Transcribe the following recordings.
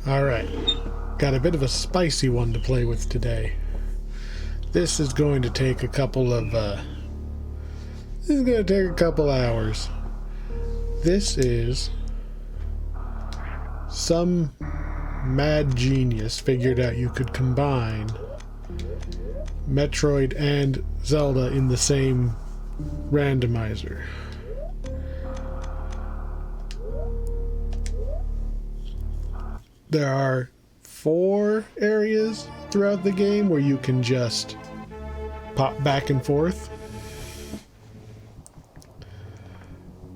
Alright, got a bit of a spicy one to play with today. This is going to take a couple of, hours. This is some mad genius figured out you could combine Metroid and Zelda in the same randomizer. There are 4 areas throughout the game where you can just pop back and forth.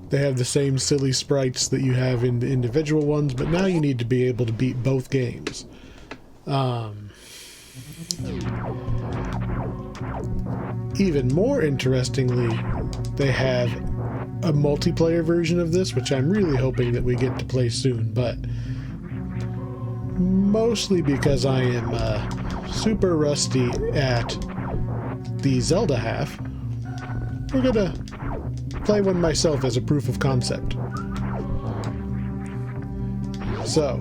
They have the same silly sprites that you have in the individual ones, but now you need to be able to beat both games. Even more interestingly, they have a multiplayer version of this, which I'm really hoping that we get to play soon, but mostly because I am super rusty at the Zelda half, we're gonna play one myself as a proof of concept. So,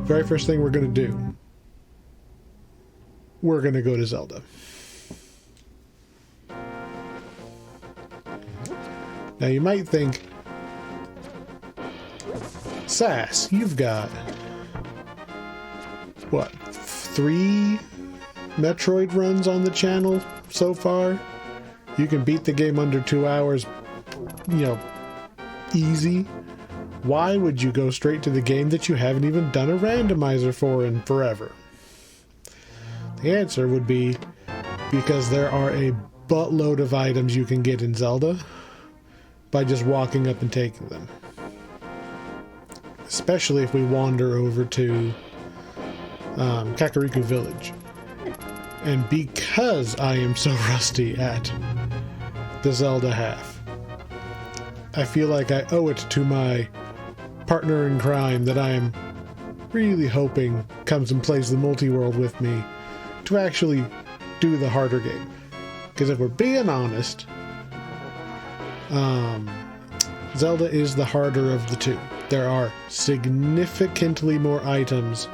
very first thing we're gonna do, we're gonna go to Zelda. Now you might think, Sass, you've got what, 3 Metroid runs on the channel so far? You can beat the game under 2 hours, easy. Why would you go straight to the game that you haven't even done a randomizer for in forever? The answer would be because there are a buttload of items you can get in Zelda by just walking up and taking them. Especially if we wander over to Kakariko Village. And because I am so rusty at the Zelda half, I feel like I owe it to my partner in crime that I am really hoping comes and plays the multi-world with me to actually do the harder game. Because if we're being honest, Zelda is the harder of the two. There are significantly more items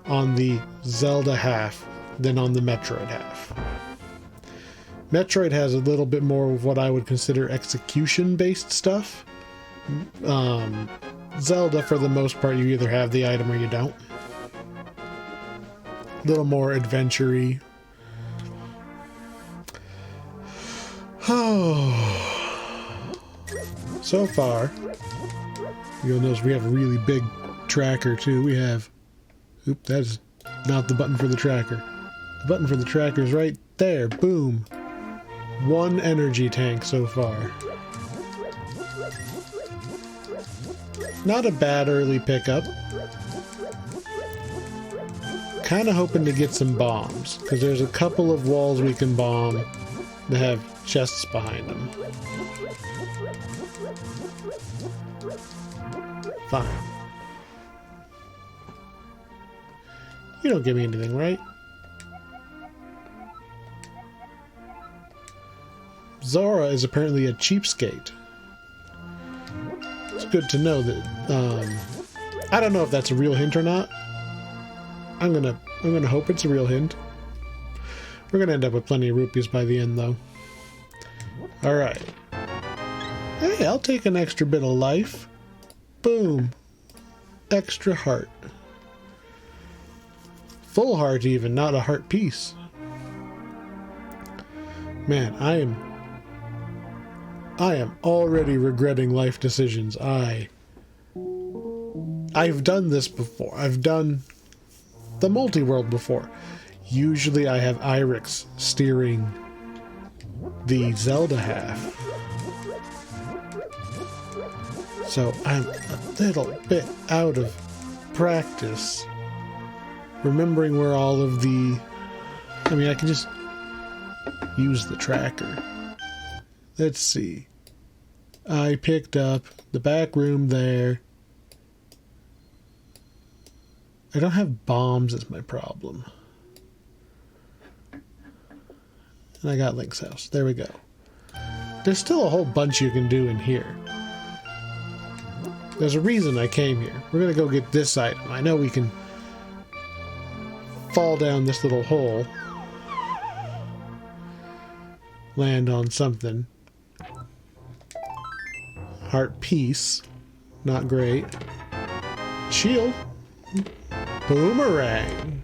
on the Zelda half than on the Metroid half. Metroid has a little bit more of what I would consider execution-based stuff. Zelda, for the most part, you either have the item or you don't. A little more adventure-y. So far, you'll notice we have a really big tracker too. We have, that is not the button for the tracker. The button for the tracker is right there. Boom. 1 energy tank so far. Not a bad early pickup. Kind of hoping to get some bombs, because there's a couple of walls we can bomb that have chests behind them. Fine. You don't give me anything, right? Zora is apparently a cheapskate. It's good to know that, I don't know if that's a real hint or not. I'm gonna hope it's a real hint. We're gonna end up with plenty of rupees by the end, though. Alright. Hey, I'll take an extra bit of life. Boom. Extra heart. Full heart even, not a heart piece. Man, I am already regretting life decisions. I've done this before. I've done the multi-world before. Usually I have Irix steering the Zelda half. So I'm a little bit out of practice remembering where all of the... I mean, I can just use the tracker. Let's see. I picked up the back room there. I don't have bombs is my problem. And I got Link's house. There we go. There's still a whole bunch you can do in here. There's a reason I came here. We're gonna go get this item. I know we can fall down this little hole. Land on something. Heart piece. Not great. Shield. Boomerang.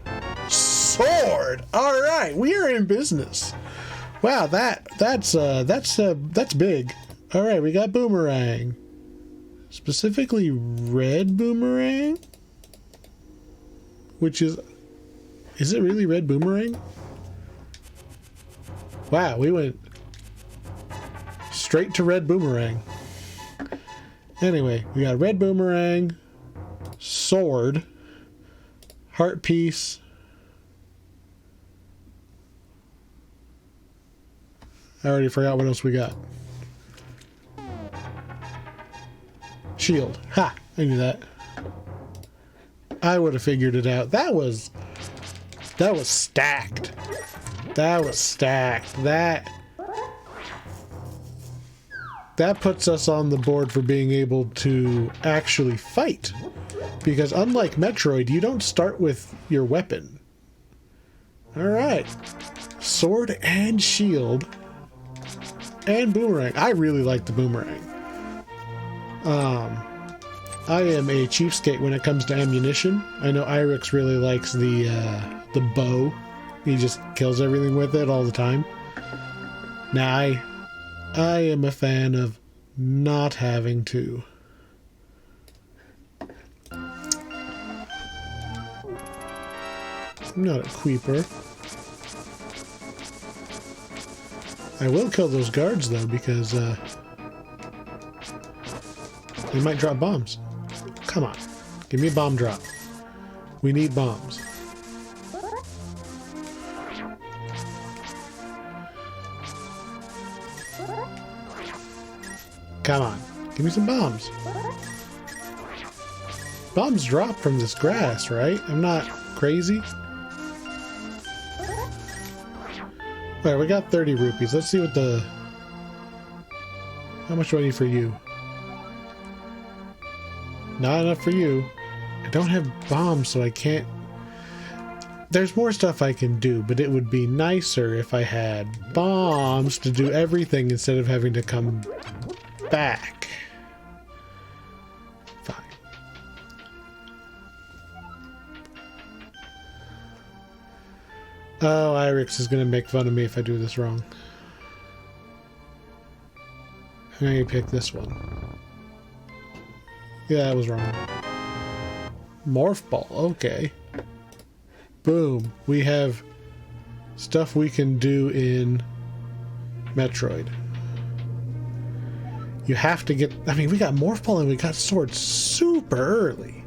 Sword. All right, we are in business. Wow, that's big. All right, we got boomerang. Specifically red boomerang, which is it really red boomerang? Wow, we went straight to red boomerang. Anyway, we got red boomerang, sword, heart piece. I already forgot what else we got. Shield. Ha! I knew that. I would have figured it out. That was stacked. That was stacked. That puts us on the board for being able to actually fight. Because unlike Metroid, you don't start with your weapon. Alright. Sword and shield. And boomerang. I really like the boomerang. I am a cheapskate when it comes to ammunition. I know Irix really likes the bow. He just kills everything with it all the time. Now, I am a fan of not having to. I'm not a creeper. I will kill those guards, though, because they might drop bombs. Come on. Give me a bomb drop. We need bombs. Come on. Give me some bombs. Bombs drop from this grass, right? I'm not crazy. Alright, we got 30 rupees. Let's see what the... How much do I need for you? Not enough for you. I don't have bombs, so I can't... There's more stuff I can do, but it would be nicer if I had bombs to do everything instead of having to come back. Fine. Oh, Irix is going to make fun of me if I do this wrong. I'm going to pick this one. Yeah, that was wrong. Morph ball, okay. Boom. We have stuff we can do in Metroid. You have to get... I mean, we got morph ball and we got sword super early.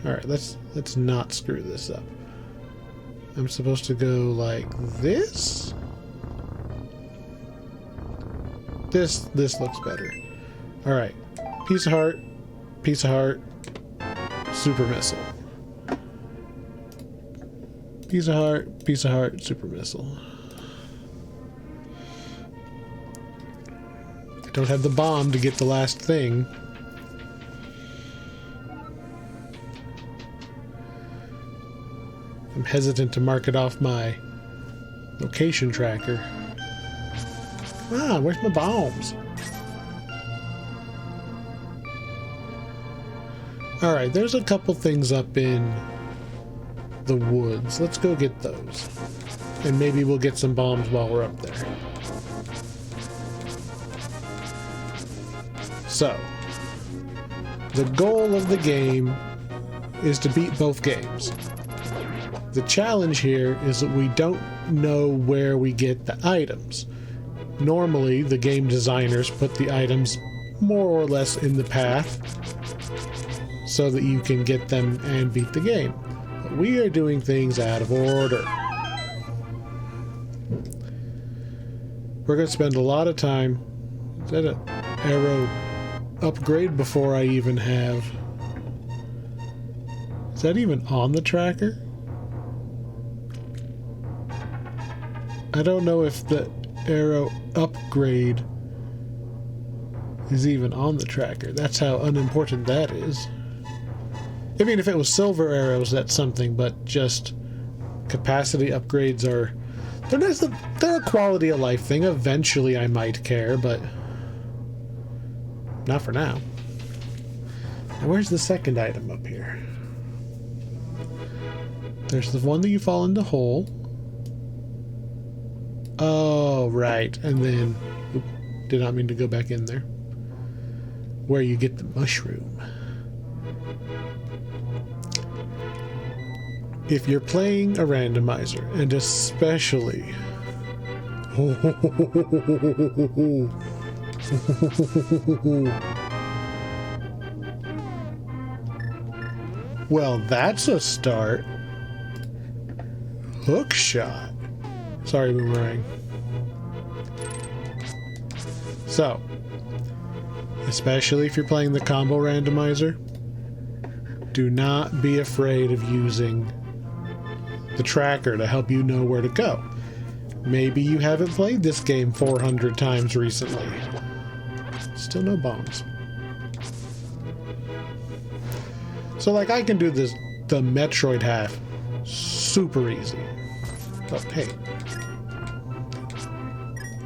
Alright, let's not screw this up. I'm supposed to go like this? This looks better. Alright. Piece of heart, super missile. Piece of heart, super missile. I don't have the bomb to get the last thing. I'm hesitant to mark it off my location tracker. Come on, where's my bombs? Alright, there's a couple things up in the woods. Let's go get those. And maybe we'll get some bombs while we're up there. So, the goal of the game is to beat both games. The challenge here is that we don't know where we get the items. Normally, the game designers put the items more or less in the path so that you can get them and beat the game. But we are doing things out of order. We're going to spend a lot of time... Is that an arrow upgrade before I even have... Is that even on the tracker? I don't know if the arrow upgrade is even on the tracker. That's how unimportant that is. I mean, if it was silver arrows, that's something, but just capacity upgrades are... They're nice, they're a quality of life thing. Eventually I might care, but not for now. Now, where's the second item up here? There's the one that you fall in the hole. Oh, right. And then... Oop, did not mean to go back in there. Where you get the mushroom. If you're playing a randomizer, and especially... Well, that's a start. Hook shot. Sorry, Boomerang. So, especially if you're playing the combo randomizer, do not be afraid of using the tracker to help you know where to go. Maybe you haven't played this game 400 times recently. Still no bombs. So, like, I can do this, the Metroid half, super easy. Oh, hey.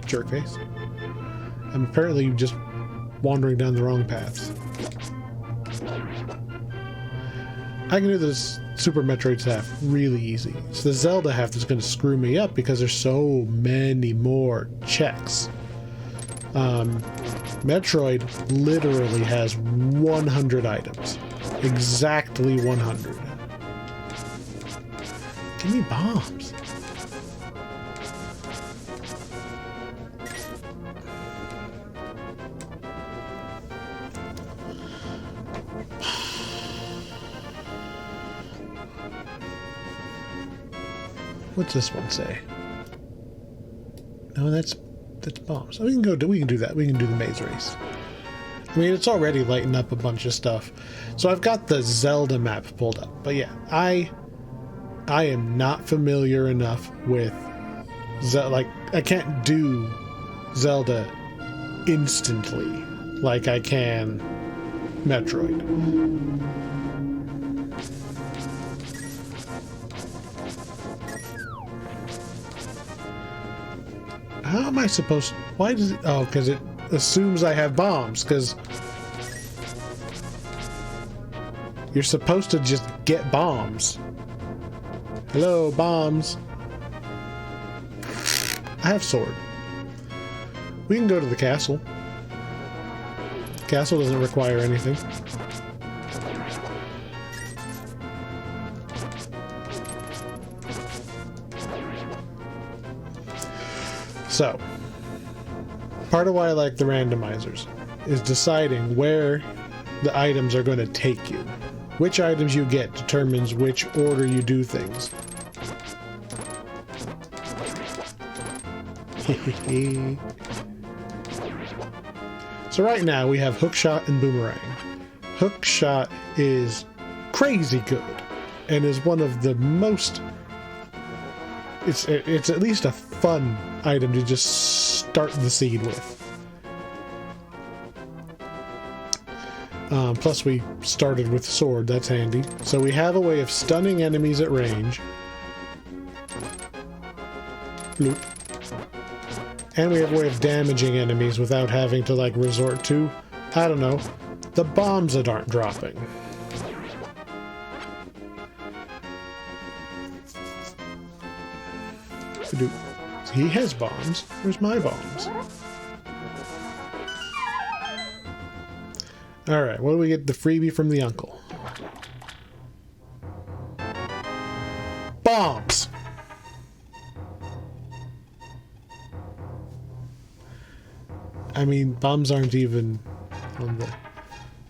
Jerkface. I'm apparently just wandering down the wrong paths. I can do this Super Metroid's half really easy. It's the Zelda half that's going to screw me up because there's so many more checks. Metroid literally has 100 items. Exactly 100. Give me bombs. What's this one say? No, that's bombs. We can do that. We can do the maze race. I mean, it's already lighting up a bunch of stuff. So I've got the Zelda map pulled up. But yeah, I am not familiar enough with Zelda. Like, I can't do Zelda instantly like I can Metroid. How am I supposed to... Why does it... Oh, because it assumes I have bombs, because... You're supposed to just get bombs. Hello, bombs. I have sword. We can go to the castle. Castle doesn't require anything. So, part of why I like the randomizers is deciding where the items are going to take you. Which items you get determines which order you do things. So right now we have hookshot and boomerang. Hookshot is crazy good and is one of the most... It's at least a fun item to just start the seed with. Plus we started with sword, that's handy. So we have a way of stunning enemies at range. Bloop. And we have a way of damaging enemies without having to, like, resort to, I don't know, the bombs that aren't dropping. He has bombs. Where's my bombs? Alright, what do we get? The freebie from the uncle. Bombs! I mean, bombs aren't even on the...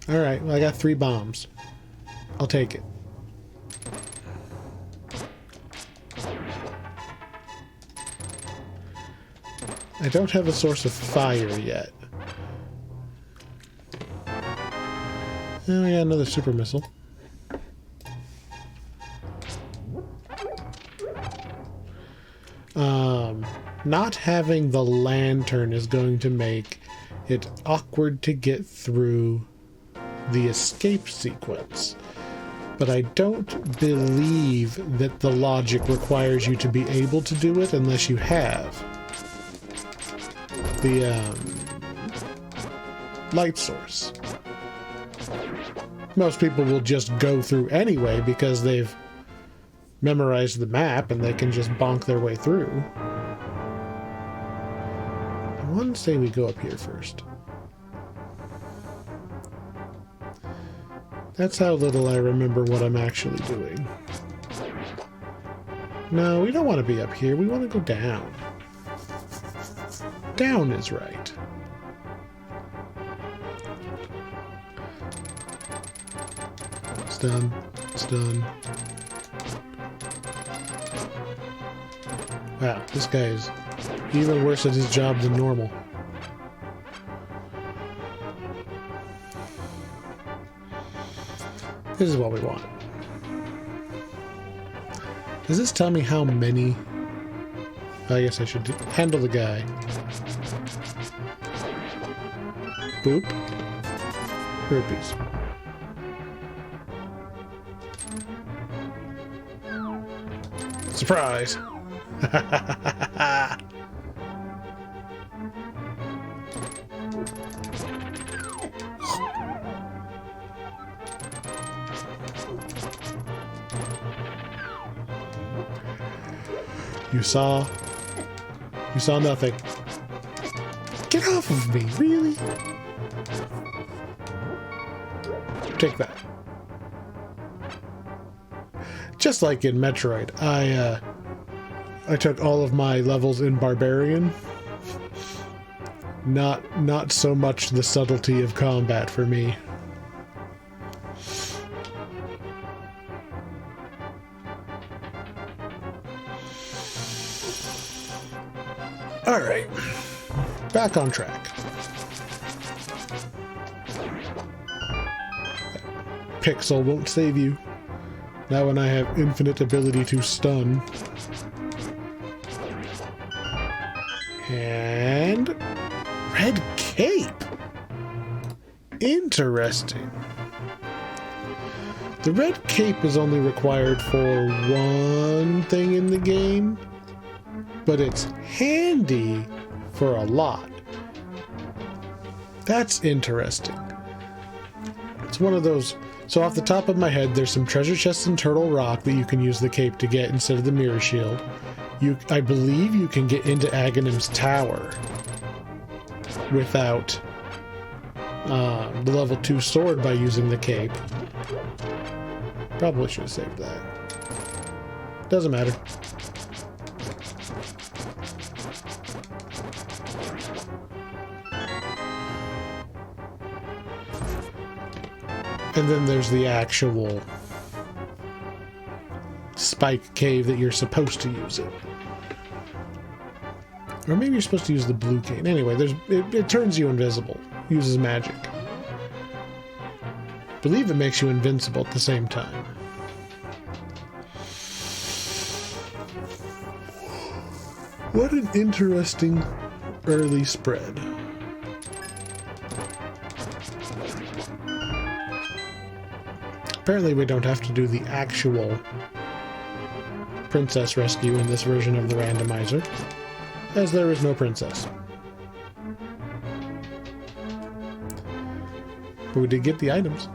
Alright, well, I got 3 bombs. I'll take it. I don't have a source of fire yet. Oh, we got another super missile. Not having the lantern is going to make it's awkward to get through the escape sequence. But I don't believe that the logic requires you to be able to do it unless you have the light source. Most people will just go through anyway because they've memorized the map and they can just bonk their way through. I want to say we go up here first. That's how little I remember what I'm actually doing. No, we don't want to be up here. We want to go down. Down is right. It's done. It's done. Wow, this guy is even worse at his job than normal. This is what we want. Does this tell me how many? I guess I should handle the guy. Boop. Rupees. Surprise! You saw nothing. Get off of me, really? Take that. Just like in Metroid, I took all of my levels in Barbarian. Not so much the subtlety of combat for me. Alright, back on track. Pixel won't save you. Now when I have infinite ability to stun. And red cape. Interesting. The red cape is only required for one thing in the game, but it's handy for a lot. That's interesting. It's one of those. So off the top of my head, there's some treasure chests in Turtle Rock that you can use the cape to get instead of the mirror shield. I believe you can get into Aghanim's tower without the level 2 sword by using the cape. Probably should have saved that. Doesn't matter. And then there's the actual spike cave that you're supposed to use it. Or maybe you're supposed to use the blue cane. Anyway, it turns you invisible. Uses magic. I believe it makes you invincible at the same time. What an interesting early spread. Apparently we don't have to do the actual princess rescue in this version of the randomizer, as there is no princess. But we did get the items.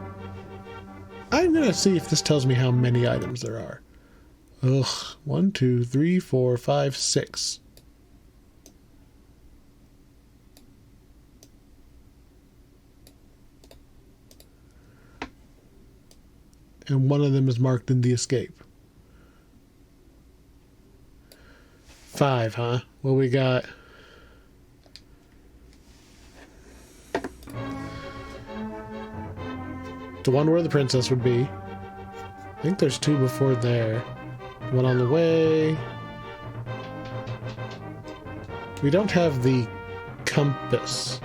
I'm gonna see if this tells me how many items there are. Ugh, 1, 2, 3, 4, 5, 6. And one of them is marked in the escape. 5, huh? Well, we got... the one where the princess would be. I think there's 2 before there. One on the way. We don't have the compass.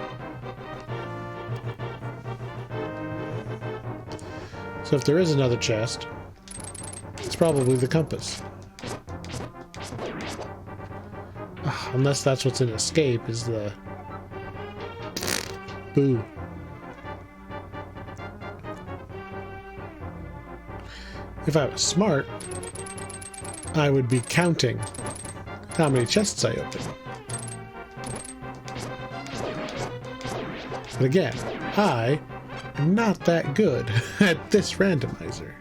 So if there is another chest, it's probably the compass. Unless that's what's in escape, is the... Boo. If I was smart, I would be counting how many chests I open. But again, I am not that good at this randomizer.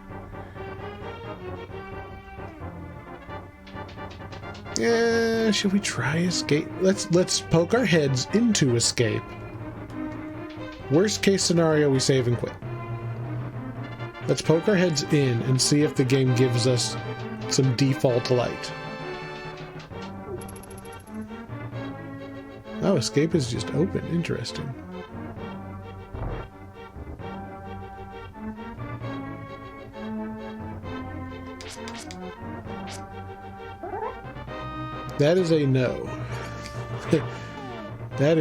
Yeah, should we try escape? Let's poke our heads into escape. Worst case scenario, we save and quit. Let's poke our heads in and see if the game gives us some default light. Oh, escape is just open. Interesting. That is a no. That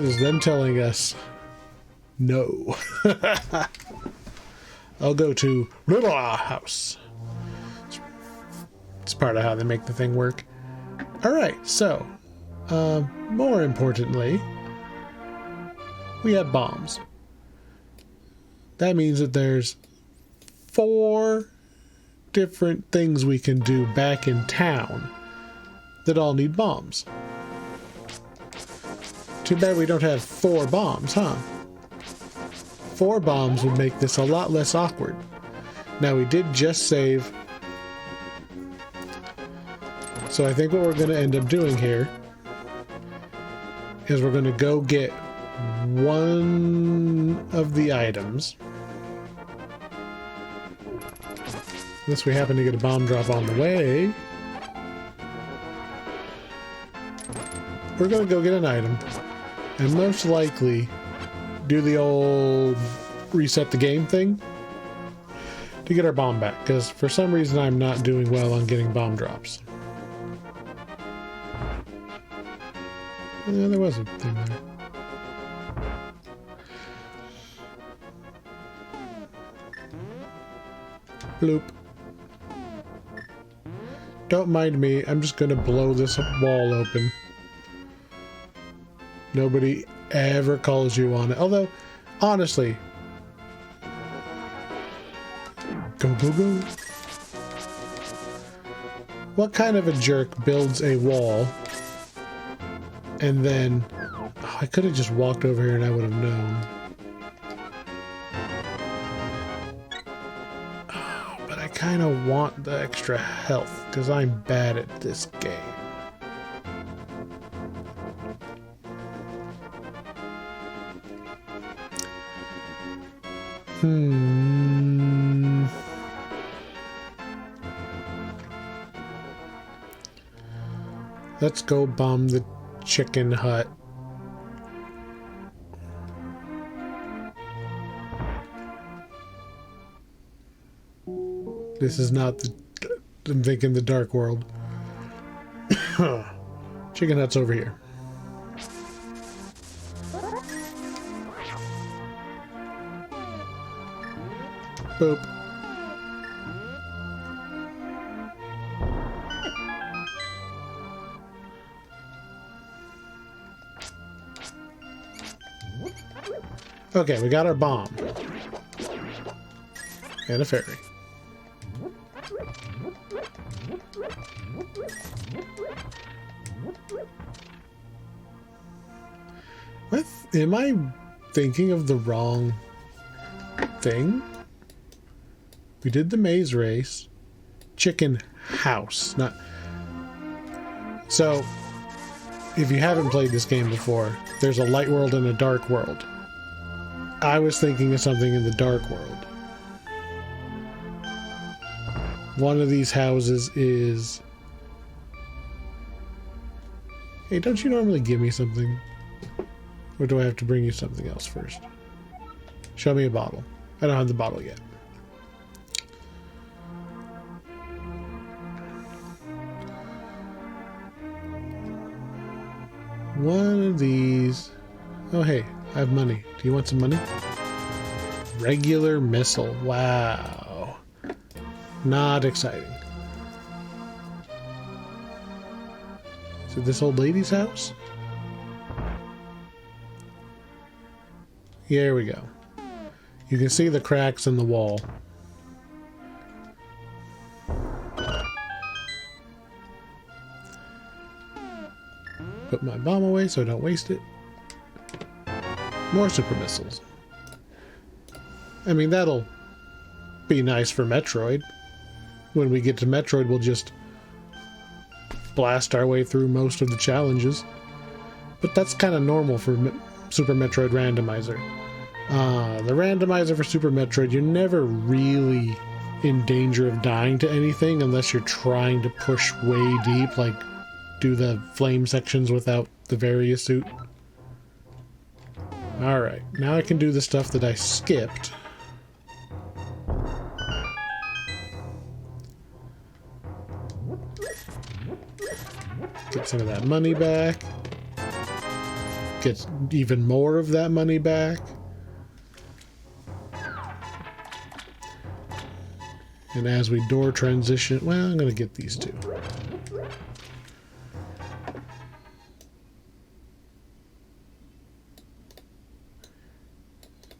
is them telling us no. I'll go to Little House. It's part of how they make the thing work. Alright, so, more importantly, we have bombs. That means that there's 4 different things we can do back in town that all need bombs. Too bad we don't have 4 bombs, huh? 4 bombs would make this a lot less awkward. Now, we did just save, so I think what we're going to end up doing here is we're going to go get one of the items. Unless we happen to get a bomb drop on the way. We're going to go get an item and most likely do the old reset the game thing to get our bomb back, because for some reason I'm not doing well on getting bomb drops. Yeah, there was a thing there. Bloop. Don't mind me, I'm just gonna blow this wall open. Nobody ever calls you on it. Although, honestly... Go, go, go. What kind of a jerk builds a wall and then... Oh, I could have just walked over here and I would have known. Oh, but I kind of want the extra health because I'm bad at this game. Let's go bomb the chicken hut. This is not the... I'm thinking the Dark World. Chicken hut's over here. Boop. Okay, we got our bomb. And a fairy. What? Am I thinking of the wrong thing? We did the maze race. Chicken house. Not... So, if you haven't played this game before, there's a light world and a dark world. I was thinking of something in the dark world. One of these houses is... Hey, don't you normally give me something? Or do I have to bring you something else first? Show me a bottle. I don't have the bottle yet. One of these... Oh, hey, I have money. Do you want some money? Regular missile. Wow. Not exciting. Is it this old lady's house? Here we go. You can see the cracks in the wall. Put my bomb away so I don't waste it. More super missiles. I mean, that'll be nice for Metroid. When we get to Metroid, we'll just blast our way through most of the challenges. But that's kind of normal for Super Metroid Randomizer. The randomizer for Super Metroid, you're never really in danger of dying to anything unless you're trying to push way deep, like do the flame sections without the various suit. Alright, now I can do the stuff that I skipped. Get some of that money back. Get even more of that money back. And as we door transition, well, I'm gonna get these two.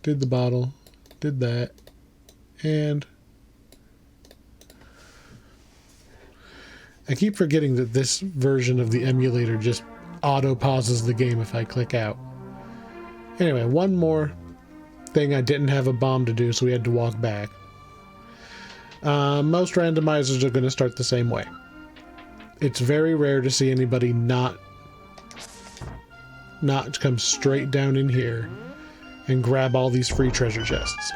Did the bottle, did that, and I keep forgetting that this version of the emulator just auto-pauses the game if I click out. Anyway, one more thing I didn't have a bomb to do, so we had to walk back. Most randomizers are going to start the same way. It's very rare to see anybody not come straight down in here and grab all these free treasure chests.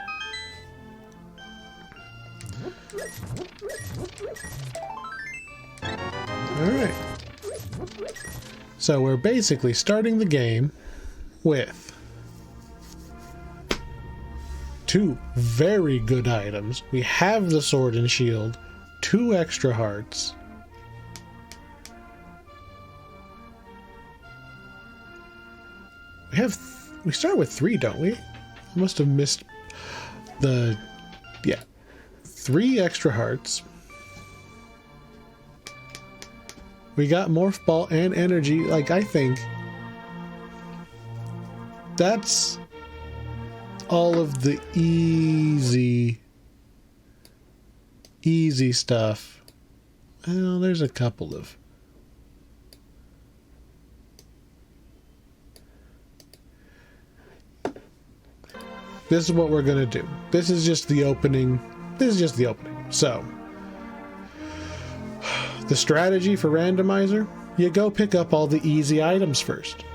Alright. So we're basically starting the game with two very good items. We have the sword and shield, 2 extra hearts. We start with 3, don't we? I must have missed the... yeah. 3 extra hearts. We got Morph Ball and energy. Like, I think that's all of the easy stuff. Well, there's a couple of... This is what we're gonna do. This is just the opening. So, the strategy for Randomizer, you go pick up all the easy items first.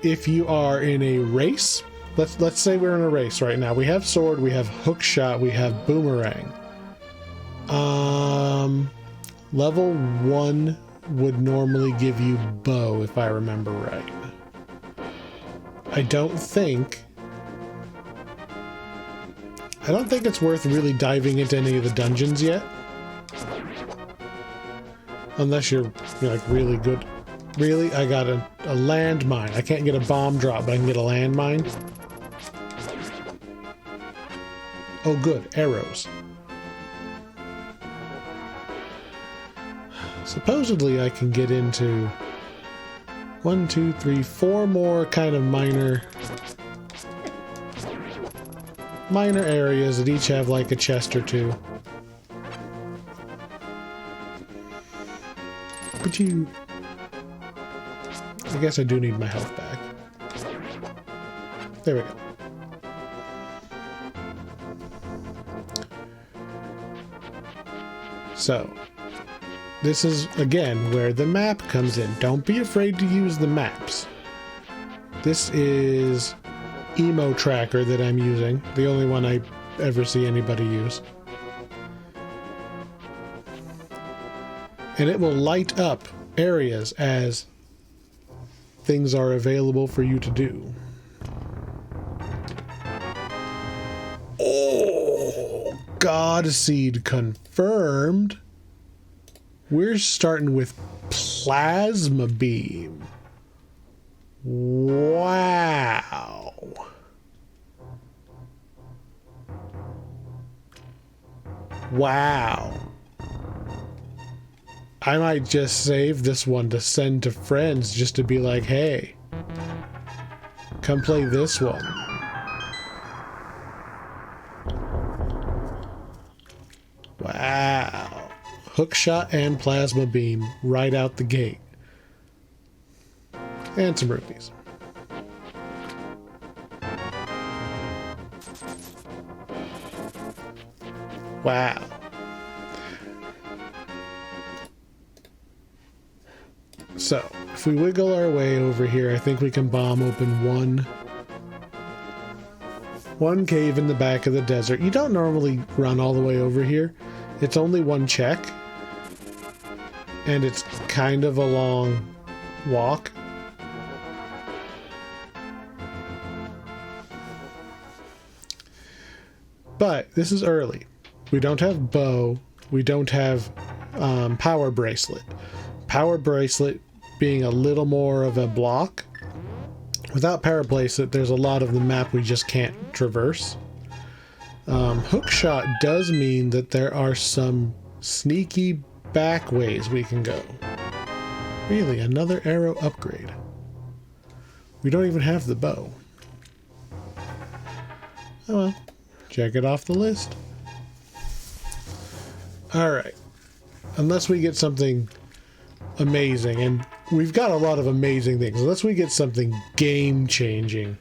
If you are in a race, let's say we're in a race right now. We have sword, we have hook shot, we have boomerang. Level 1 would normally give you bow, if I remember right. I don't think it's worth really diving into any of the dungeons yet. Unless you're like really good. Really? I got a landmine. I can't get a bomb drop, but I can get a landmine. Oh good, arrows. Supposedly I can get into 1, 2, 3, 4 more kind of minor areas that each have like a chest or 2. But I guess I do need my health back. There we go. So, this is, again, where the map comes in. Don't be afraid to use the maps. This is Emo Tracker that I'm using. The only one I ever see anybody use. And it will light up areas as things are available for you to do. Oh, God Seed confirmed. We're starting with Plasma Beam. Wow. Wow. I might just save this one to send to friends just to be like, hey. Come play this one. Wow. Hook shot and plasma beam right out the gate. And some rupees. Wow. So, if we wiggle our way over here, I think we can bomb open one cave in the back of the desert. You don't normally run all the way over here. It's only one check. And it's kind of a long walk. But this is early. We don't have bow. We don't have power bracelet. Power bracelet being a little more of a block. Without power bracelet, there's a lot of the map we just can't traverse. Hook shot does mean that there are some sneaky back ways we can go. Really, another arrow upgrade. We don't even have the bow. Oh well, check it off the list. Alright. Unless we get something amazing, and we've got a lot of amazing things. Unless we get something game-changing.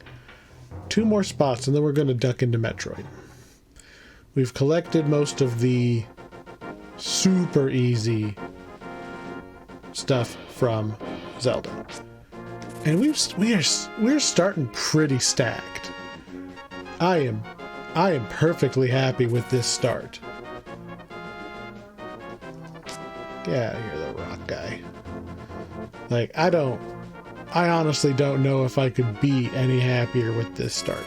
2 more spots, and then we're going to duck into Metroid. We've collected most of the super easy stuff from Zelda. And we're starting pretty stacked. I am perfectly happy with this start. Get out of here, that rock guy. Like, I honestly don't know if I could be any happier with this start.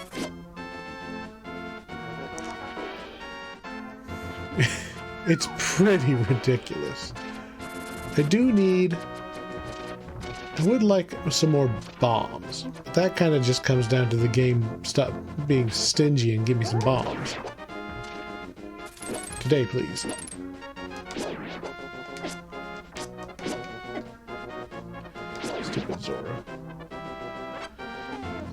It's pretty ridiculous. I would like some more bombs. But that kind of just comes down to the game stop being stingy and give me some bombs. Today, please. Stupid Zora.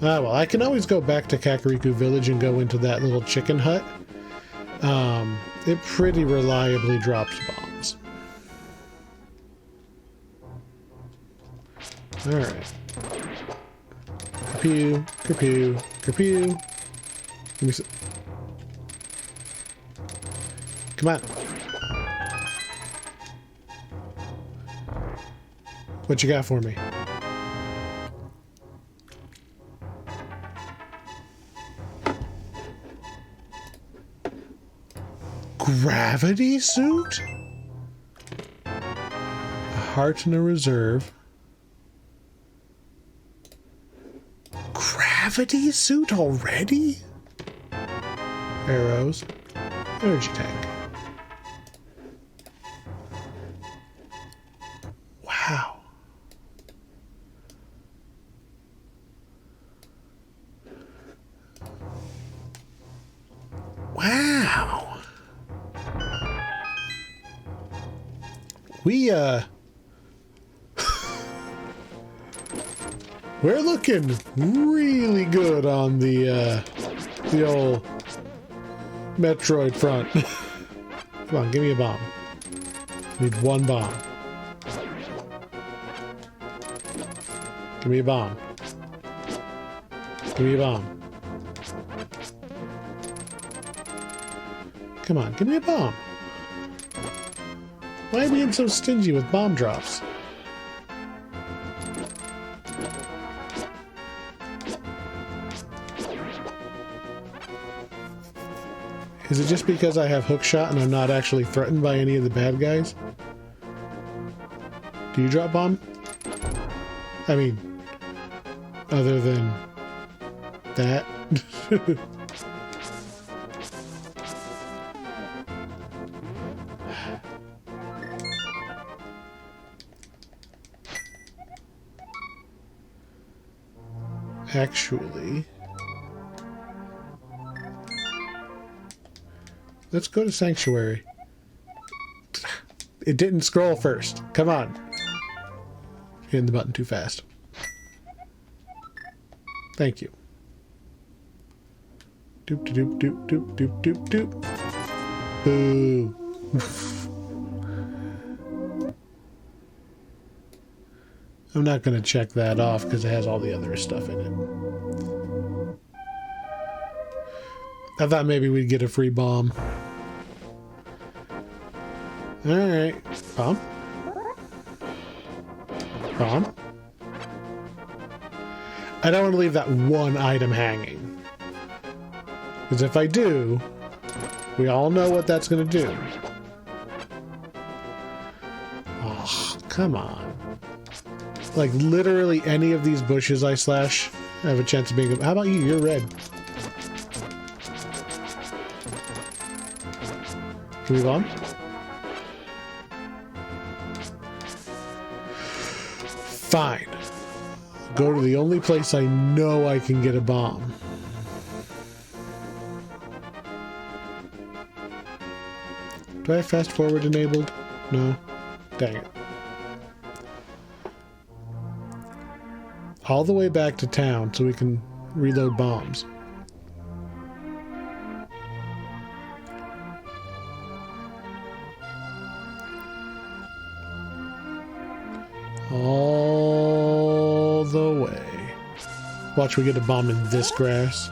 Ah, well, I can always go back to Kakariko Village and go into that little chicken hut. It pretty reliably drops bombs. Alright. Kerpew, kerpew, kerpew. Give me some. Come on. What you got for me? Gravity suit? A heart and a reserve. Gravity suit already? Arrows. Energy tank. Wow. Wow. We're looking really good on the old Metroid front. Come on, give me a bomb. Need 1 bomb. Give me a bomb. Give me a bomb. Come on, give me a bomb. Why are we being so stingy with bomb drops? Is it just because I have hookshot and I'm not actually threatened by any of the bad guys? Do you drop bomb? I mean, other than that. Actually, let's go to Sanctuary. It didn't scroll first. Come on. Hitting the button too fast. Thank you. Doop doop doop doop doop doop doop. Boo. I'm not going to check that off because it has all the other stuff in it. I thought maybe we'd get a free bomb. Alright. Bomb? Bomb? I don't want to leave that one item hanging. Because if I do, we all know what that's going to do. Oh, come on. Like, literally any of these bushes I slash have a chance of being... How about you? You're red. Can we bomb? Fine. Go to the only place I know I can get a bomb. Do I have fast forward enabled? No. Dang it. All the way back to town so we can reload bombs. All the way. Watch we get a bomb in this grass.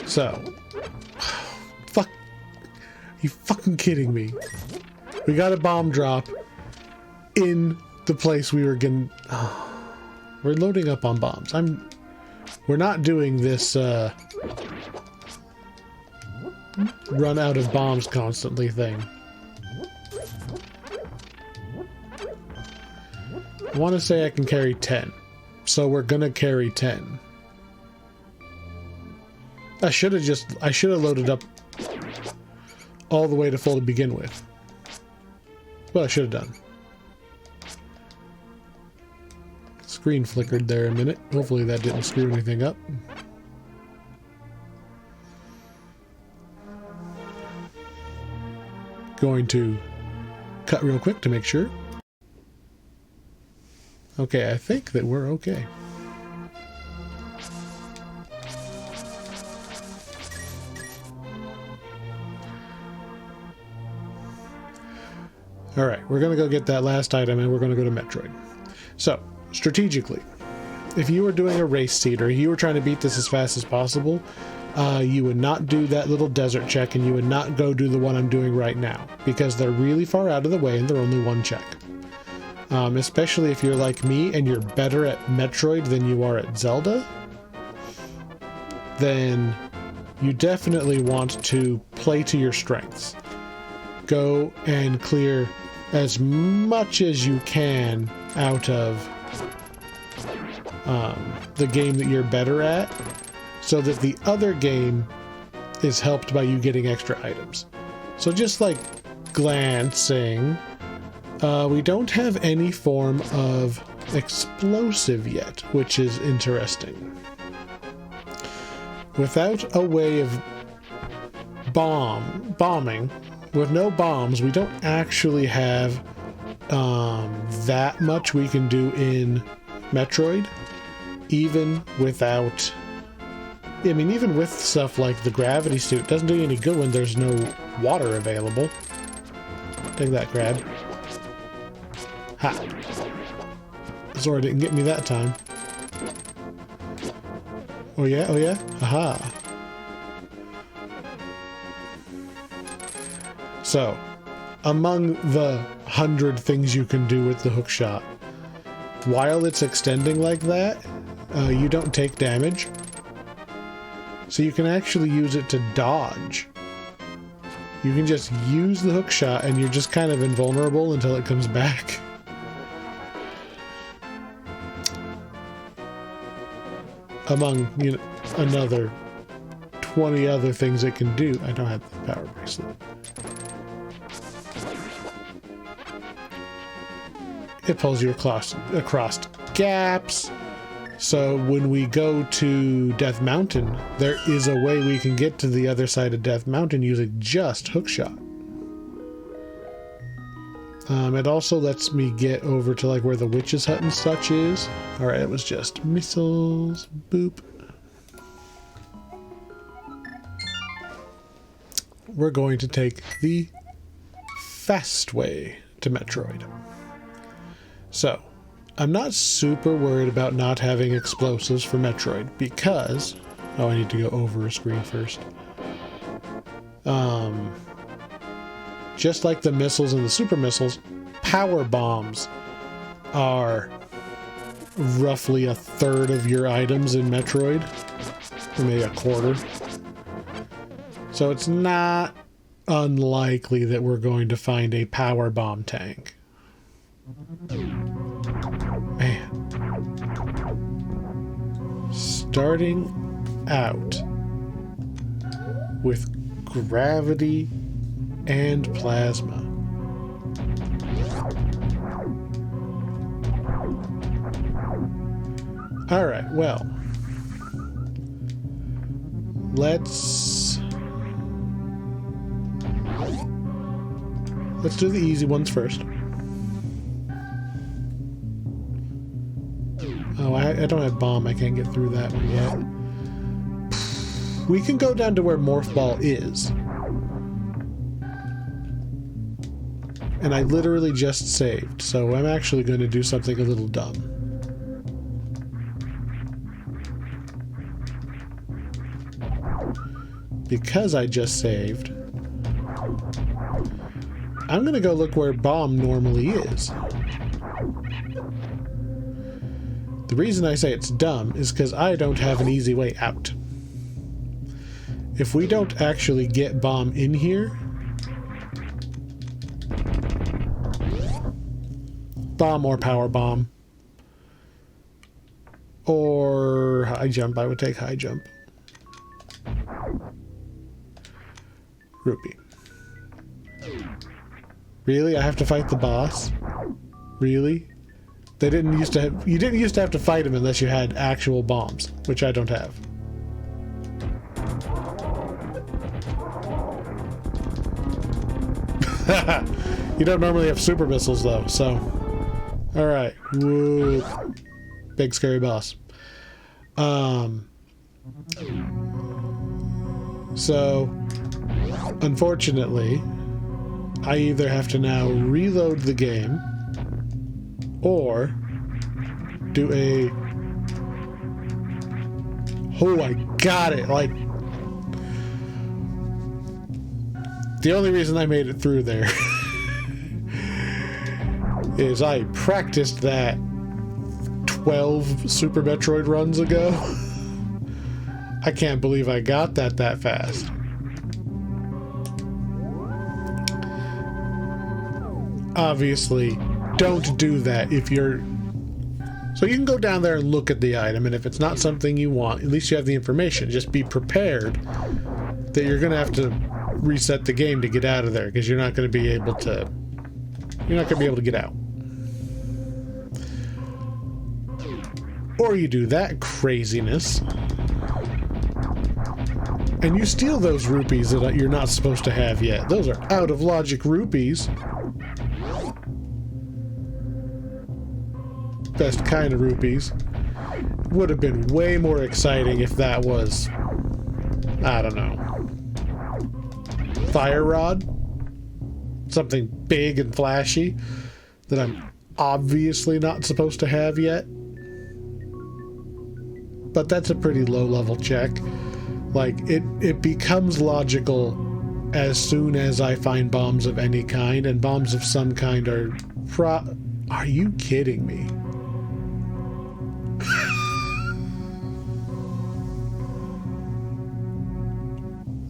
So, fuck, you fucking kidding me? We got a bomb drop in the place we were gonna. We're loading up on bombs. We're not doing this run out of bombs constantly thing. I want to say I can carry 10, so we're gonna carry 10. I should have loaded up all the way to full to begin with. Well, I should have done. Screen flickered there a minute. Hopefully that didn't screw anything up. Going to cut real quick to make sure. Okay, I think that we're okay. Alright, we're going to go get that last item and we're going to go to Metroid. So, strategically, if you were doing a race seed or you were trying to beat this as fast as possible, you would not do that little desert check and you would not go do the one I'm doing right now because they're really far out of the way and they're only one check. Especially if you're like me and you're better at Metroid than you are at Zelda, then you definitely want to play to your strengths. Go and clear as much as you can out of the game that you're better at, so that the other game is helped by you getting extra items. So just like glancing, we don't have any form of explosive yet, which is interesting. Without a way of bombing, with no bombs, we don't actually have that much we can do in Metroid, even without... I mean, even with stuff like the gravity suit, it doesn't do you any good when there's no water available. Take that, grab. Ha! Zora didn't get me that time. Oh yeah? Oh yeah? Aha! So, among the 100 things you can do with the hookshot, while it's extending like that, you don't take damage. So you can actually use it to dodge. You can just use the hookshot and you're just kind of invulnerable until it comes back. Among, you know, another 20 other things it can do. I don't have the power bracelet. It pulls you across gaps. So when we go to Death Mountain, there is a way we can get to the other side of Death Mountain using just hookshot. It also lets me get over to like where the witch's hut and such is. Alright, it was just missiles. Boop. We're going to take the fast way to Metroid. So, I'm not super worried about not having explosives for Metroid because... Oh, I need to go over a screen first. Just like the missiles and the super missiles, power bombs are roughly a third of your items in Metroid. Or maybe a quarter. So it's not unlikely that we're going to find a power bomb tank. Man. Starting out with gravity and plasma. Alright, well. Let's do the easy ones first. Oh, I don't have bomb. I can't get through that one yet. We can go down to where Morph Ball is. And I literally just saved, so I'm actually going to do something a little dumb. Because I just saved, I'm going to go look where bomb normally is. The reason I say it's dumb is because I don't have an easy way out. If we don't actually get bomb in here, bomb or power bomb, or high jump, I would take high jump. Rupee. Really? I have to fight the boss? Really? They didn't used to have... You didn't used to have to fight him unless you had actual bombs, which I don't have. You don't normally have super missiles, though, so... Alright. Woo. Big scary boss. So... Unfortunately, I either have to now reload the game or do a... Oh, I got it! Like... The only reason I made it through there is I practiced that 12 Super Metroid runs ago. I can't believe I got that fast. Obviously, don't do that if you're... So you can go down there and look at the item, and if it's not something you want, at least you have the information. Just be prepared that you're going to have to reset the game to get out of there, because you're not going to be able to... You're not going to be able to get out. Or you do that craziness, and you steal those rupees that you're not supposed to have yet. Those are out-of-logic rupees. Best kind of rupees. Would have been way more exciting if that was... I don't know. Fire Rod? Something big and flashy that I'm obviously not supposed to have yet. But that's a pretty low-level check. Like, it becomes logical as soon as I find bombs of any kind, and bombs of some kind are Are you kidding me?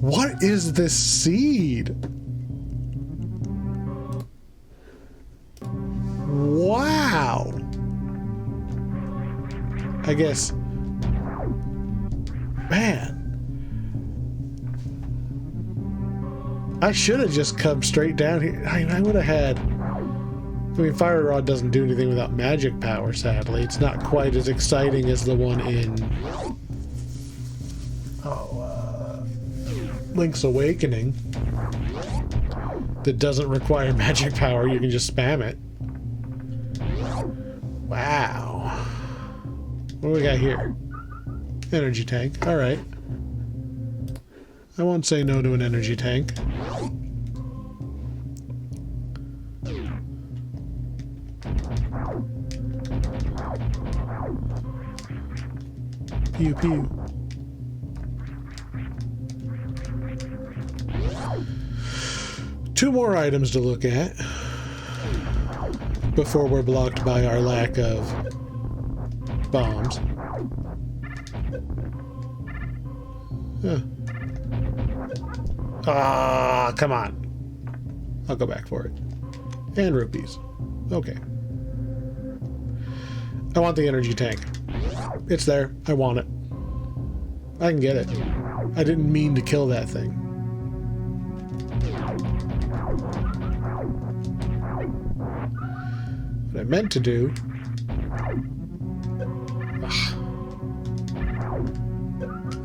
What is this seed? Wow. I guess... Man. I should have just come straight down here. I would have had... I mean, Fire Rod doesn't do anything without magic power, sadly. It's not quite as exciting as the one in... Link's Awakening. that doesn't require magic power. You can just spam it. Wow. What do we got here? Energy tank. Alright. I won't say no to an energy tank. Pew pew. Two more items to look at before we're blocked by our lack of bombs. Huh. Ah, come on. I'll go back for it. And rupees. Okay. I want the energy tank. It's there. I want it. I can get it. I didn't mean to kill that thing. What I meant to do...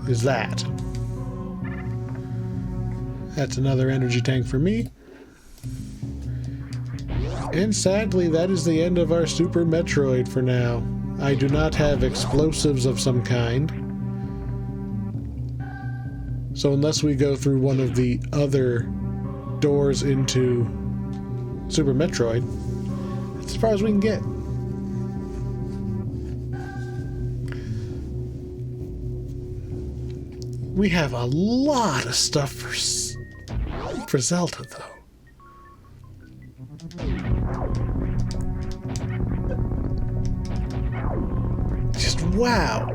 is that. That's another energy tank for me. And sadly, that is the end of our Super Metroid for now. I do not have explosives of some kind. So unless we go through one of the other doors into Super Metroid, that's as far as we can get. We have a lot of stuff for Zelda, though. Just wow.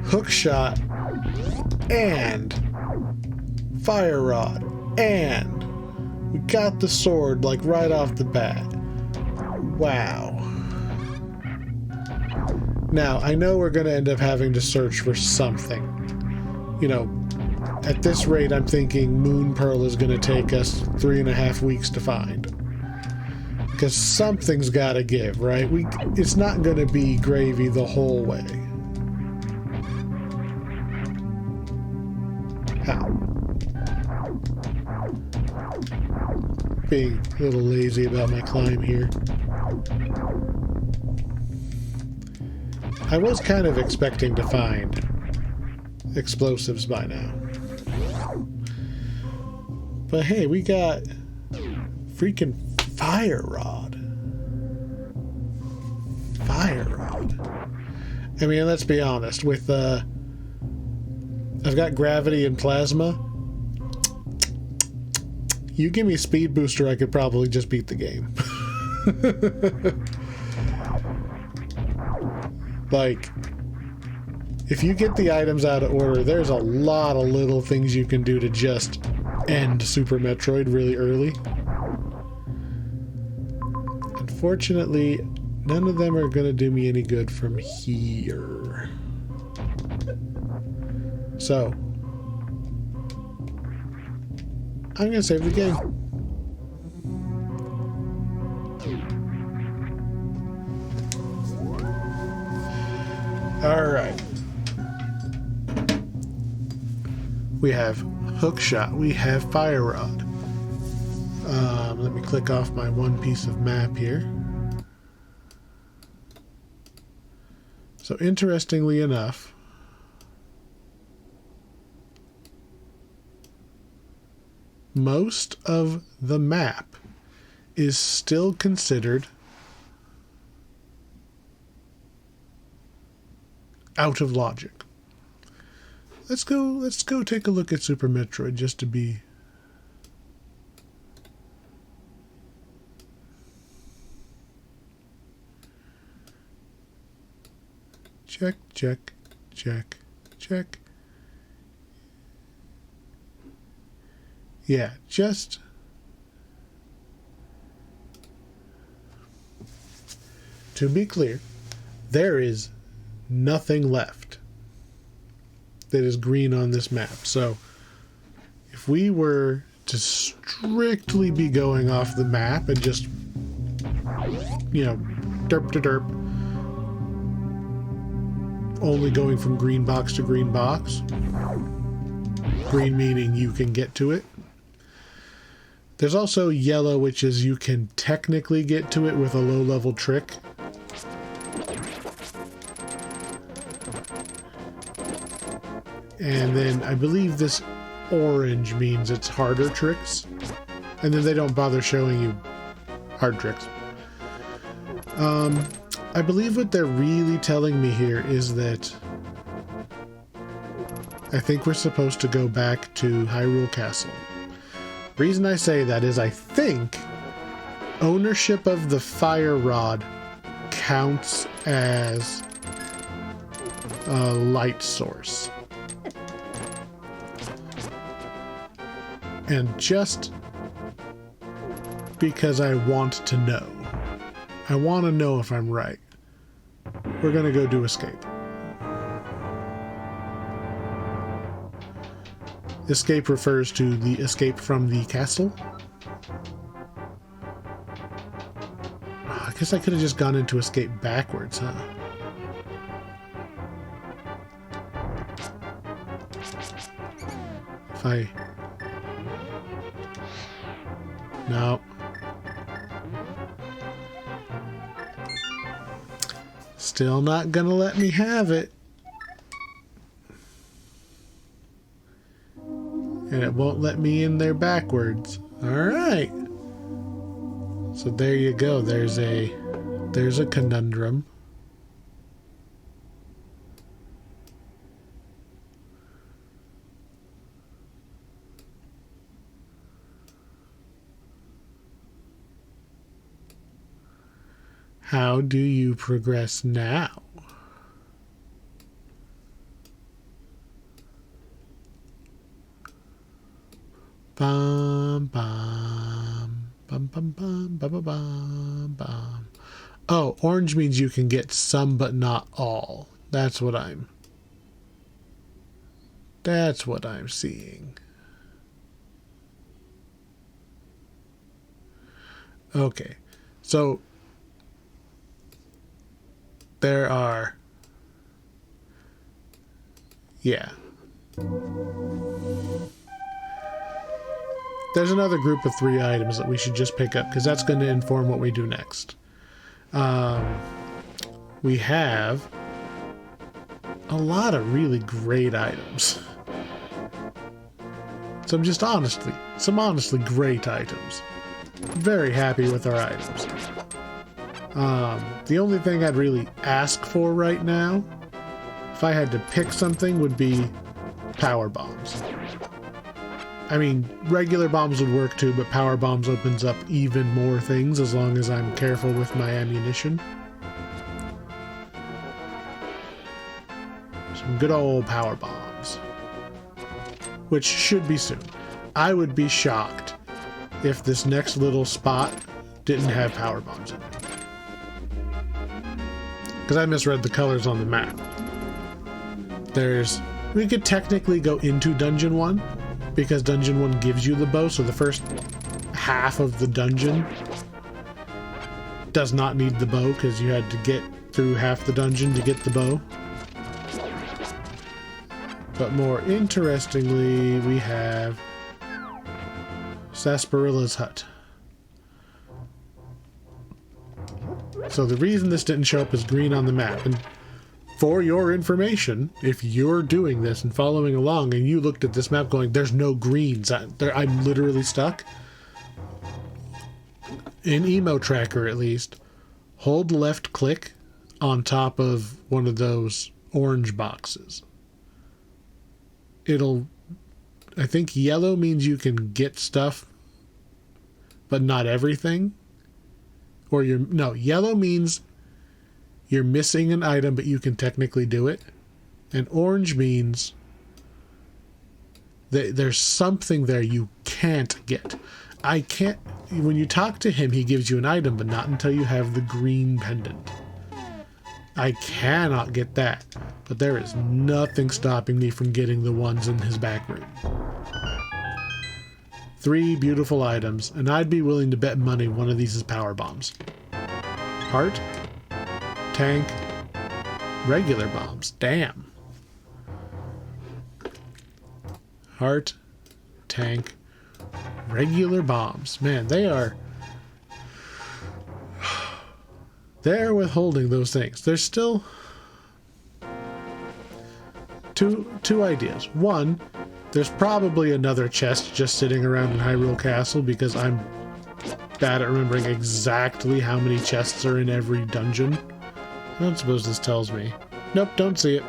Hook shot and fire rod and we got the sword like right off the bat. Wow. Now, I know we're going to end up having to search for something. You know, at this rate, I'm thinking Moon Pearl is going to take us 3.5 weeks to find. Because something's got to give, right? It's not going to be gravy the whole way. How? Being a little lazy about my climb here. I was kind of expecting to find explosives by now. But hey, we got freaking fire rod. Fire rod. I mean, let's be honest, with I've got gravity and plasma. You give me speed booster, I could probably just beat the game. Like, if you get the items out of order, there's a lot of little things you can do to just end Super Metroid really early. Unfortunately, none of them are going to do me any good from here. So, I'm going to save the game. Alright. We have hook shot. We have fire rod. Let me click off my one piece of map here. So interestingly enough, most of the map is still considered out of logic. Let's go take a look at Super Metroid just to be... Check, check, check, check. Yeah, just... to be clear, there is nothing left that is green on this map. So if we were to strictly be going off the map and just, you know, derp to derp, only going from green box to green box, green meaning you can get to it, There's also yellow, which is you can technically get to it with a low-level trick. And then I believe this orange means it's harder tricks. And then they don't bother showing you hard tricks. I believe what they're really telling me here is that I think we're supposed to go back to Hyrule Castle. Reason I say that is I think ownership of the fire rod counts as a light source. And just because I want to know. I want to know if I'm right. We're going to go do escape. Escape refers to the escape from the castle. Oh, I guess I could have just gone into escape backwards, huh? If I... No. Still not gonna let me have it. And it won't let me in there backwards. Alright. So there you go. There's a conundrum. How do you progress now? Bum, bum, bum, bum, bum, bum, bum, bum. Oh, orange means you can get some but not all. That's what I'm seeing. Okay. So there are, yeah. There's another group of 3 items that we should just pick up because that's going to inform what we do next. We have a lot of really great items. Some honestly great items. Very happy with our items. The only thing I'd really ask for right now, if I had to pick something, would be power bombs. I mean, regular bombs would work too, but power bombs opens up even more things as long as I'm careful with my ammunition. Some good old power bombs. Which should be soon. I would be shocked if this next little spot didn't have power bombs in it. Because I misread the colors on the map. We could technically go into Dungeon 1, because Dungeon 1 gives you the bow, so the first half of the dungeon does not need the bow, because you had to get through half the dungeon to get the bow. But more interestingly, we have Sarsaparilla's hut. So the reason this didn't show up as green on the map, and for your information, if you're doing this and following along and you looked at this map going, there's no greens, I'm literally stuck. In Emo Tracker at least, hold left click on top of one of those orange boxes. I think yellow means you can get stuff, but not everything. Yellow means you're missing an item, but you can technically do it. And orange means that there's something there you can't get. When you talk to him, he gives you an item, but not until you have the green pendant. I cannot get that, but there is nothing stopping me from getting the ones in his back room. 3 beautiful items, and I'd be willing to bet money one of these is power bombs. Heart, tank, regular bombs. Damn. Heart, tank, Regular bombs. Man, they are... They're withholding those things. There's still... Two ideas. One, there's probably another chest just sitting around in Hyrule Castle because I'm bad at remembering exactly how many chests are in every dungeon. I don't suppose this tells me. Nope, don't see it.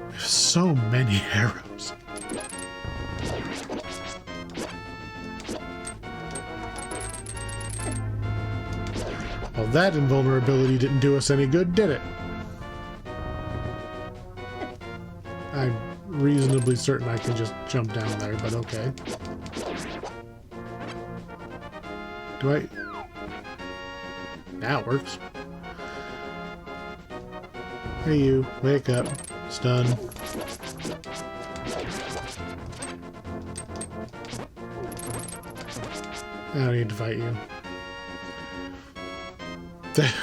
There's so many arrows. Well, that invulnerability didn't do us any good, did it? I'm reasonably certain I can just jump down there, but okay. Do I... Now it works. Hey you, wake up. Stun. I don't need to fight you. There's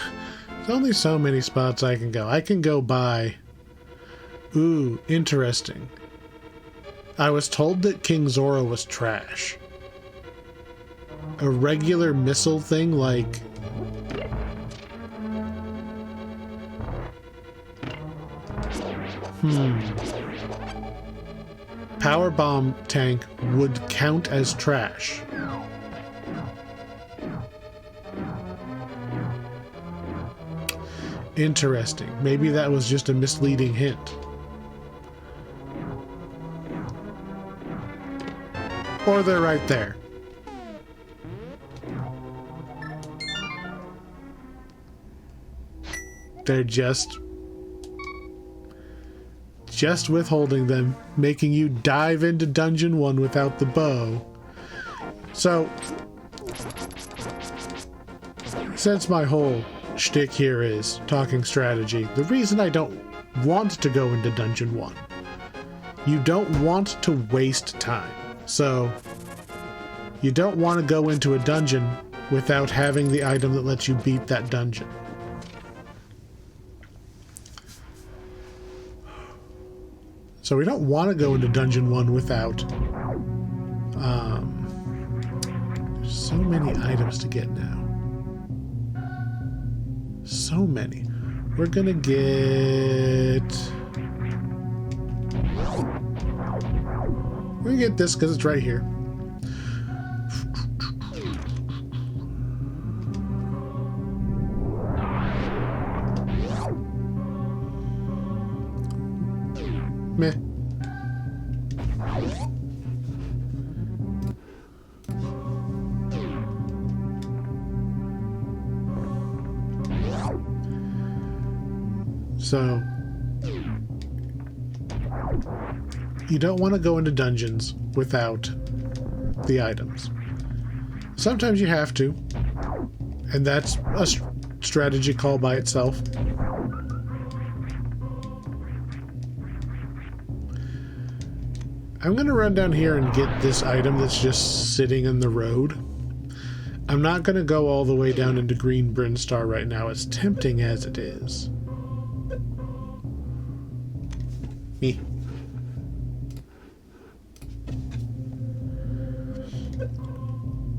only so many spots I can go. I can go by... Ooh, interesting. I was told that King Zora was trash. A regular missile thing like... Power bomb tank would count as trash. Interesting. Maybe that was just a misleading hint. Or they're right there. They're just withholding them, making you dive into Dungeon 1 without the bow. So, since my whole shtick here is talking strategy, the reason I don't want to go into Dungeon 1, you don't want to waste time. So, you don't want to go into a dungeon without having the item that lets you beat that dungeon. So we don't want to go into Dungeon 1 without... there's so many items to get now. So many. We're gonna get... We're gonna get this because it's right here. Meh. So, you don't want to go into dungeons without the items. Sometimes you have to, and that's a strategy call by itself. I'm going to run down here and get this item that's just sitting in the road. I'm not going to go all the way down into Green Brinstar right now, as tempting as it is. Me.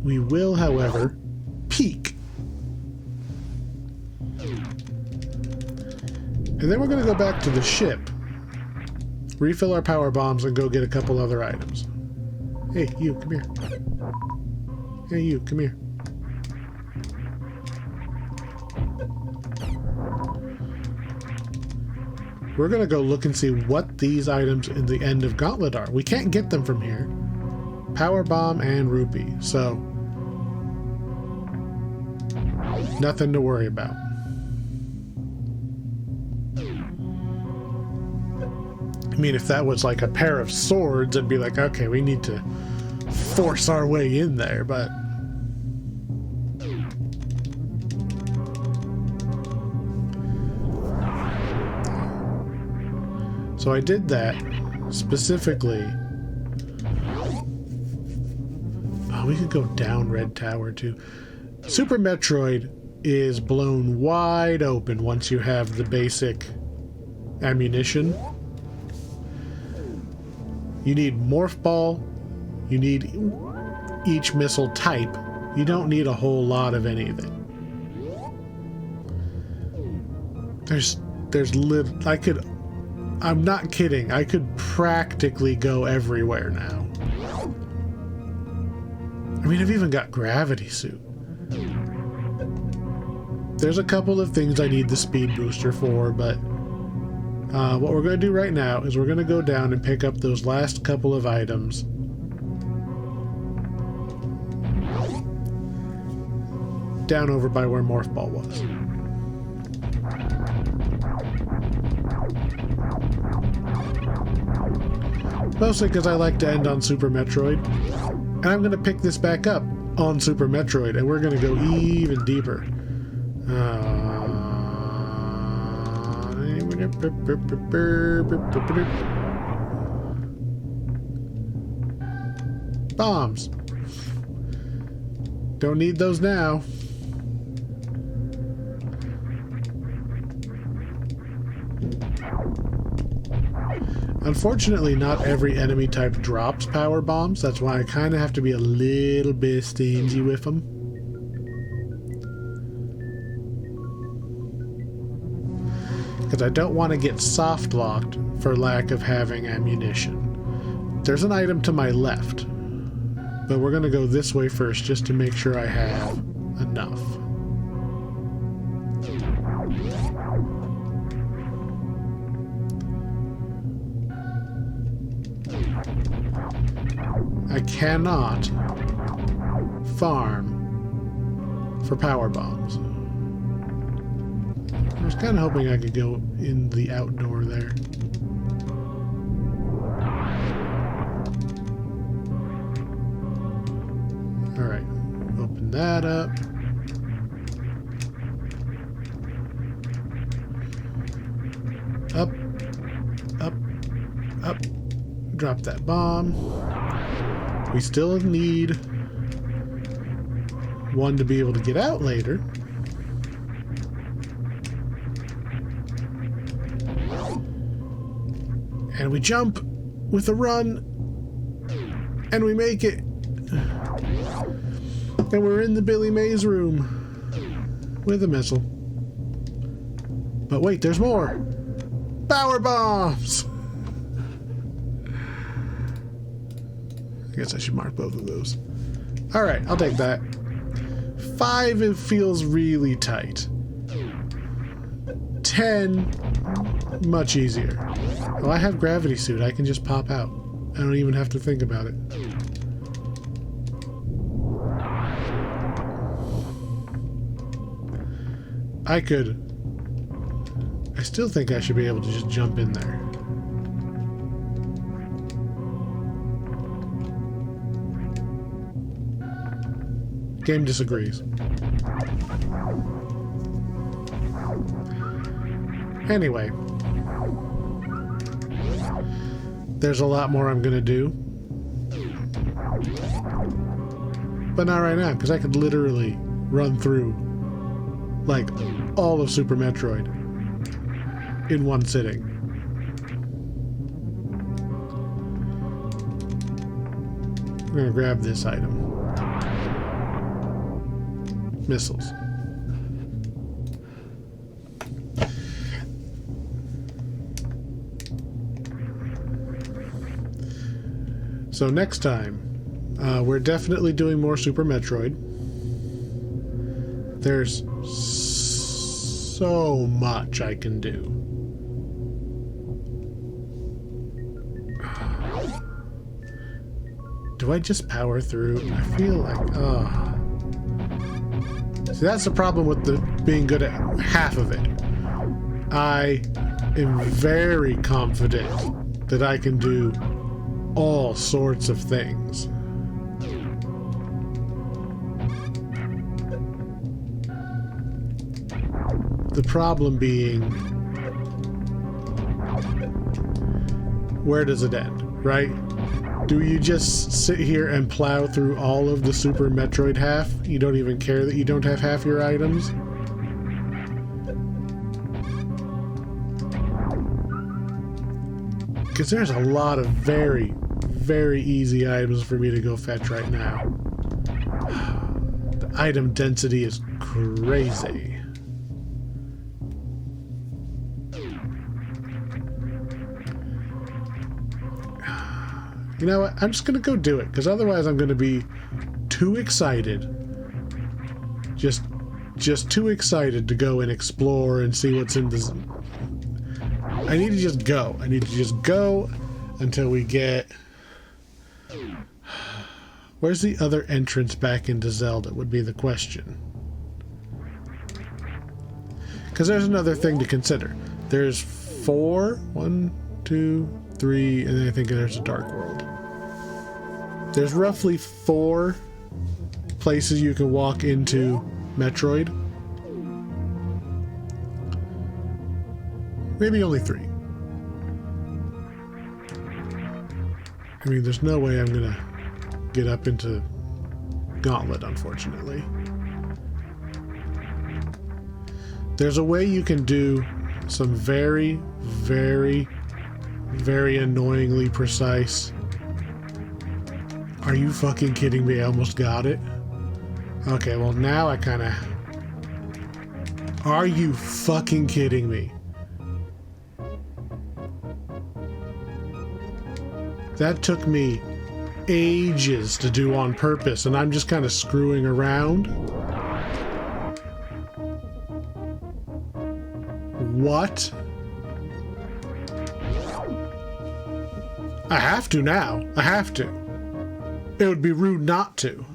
We will, however, peek. And then we're going to go back to the ship. Refill our power bombs and go get a couple other items. Hey, you, come here. Hey, you, come here. We're gonna go look and see what these items in the end of Gauntlet are. We can't get them from here. Power bomb and rupee, so nothing to worry about. I mean, if that was like a pair of swords, I'd be like, okay, we need to force our way in there, but... So I did that specifically... Oh, we could go down Red Tower too. Super Metroid is blown wide open once you have the basic ammunition. You need Morph Ball. You need each missile type. You don't need a whole lot of anything. I'm not kidding, I could practically go everywhere now. I mean, I've even got Gravity Suit. There's a couple of things I need the speed booster for, but what we're going to do right now is we're going to go down and pick up those last couple of items. Down over by where Morph Ball was. Mostly because I like to end on Super Metroid. And I'm going to pick this back up on Super Metroid, and we're going to go even deeper. Bombs. Don't need those now. Unfortunately, not every enemy type drops power bombs. That's why I kind of have to be a little bit stingy with them. Because I don't want to get soft locked for lack of having ammunition. There's an item to my left, but we're going to go this way first just to make sure I have enough. I cannot farm for power bombs. I was kind of hoping I could go in the outdoor there. Alright, open that up. Up, up, up. Drop that bomb. We still need one to be able to get out later. And we jump with a run. And we make it. And we're in the Billy Mays room with a missile. But wait, there's more. Power bombs! I guess I should mark both of those. Alright, I'll take that. 5, it feels really tight. 10, much easier. Oh, I have Gravity Suit. I can just pop out. I don't even have to think about it. I still think I should be able to just jump in there. Game disagrees. Anyway. There's a lot more I'm gonna do. But not right now, because I could literally run through like all of Super Metroid in one sitting. I'm gonna grab this item. Missiles. So next time, we're definitely doing more Super Metroid. There's so much I can do. Do I just power through? I feel like, See, that's the problem with being good at half of it. I am very confident that I can do all sorts of things. The problem being, where does it end, right? Do you just sit here and plow through all of the Super Metroid half? You don't even care that you don't have half your items? Because there's a lot of very, very easy items for me to go fetch right now. The item density is crazy. You know what? I'm just gonna go do it, because otherwise I'm gonna be too excited. Just too excited to go and explore and see what's in this. I need to just go. I need to just go until we get... Where's the other entrance back into Zelda would be the question. Because there's another thing to consider. There's 4, 1, 2, 3, and then I think there's a Dark World. There's roughly 4 places you can walk into Metroid. Maybe only 3. I mean, there's no way I'm gonna get up into Gauntlet, unfortunately. There's a way you can do some very, very, very annoyingly precise... Are you fucking kidding me? I almost got it. Okay, well now I kinda... Are you fucking kidding me? That took me ages to do on purpose, and I'm just kind of screwing around. What? I have to now. I have to. It would be rude not to.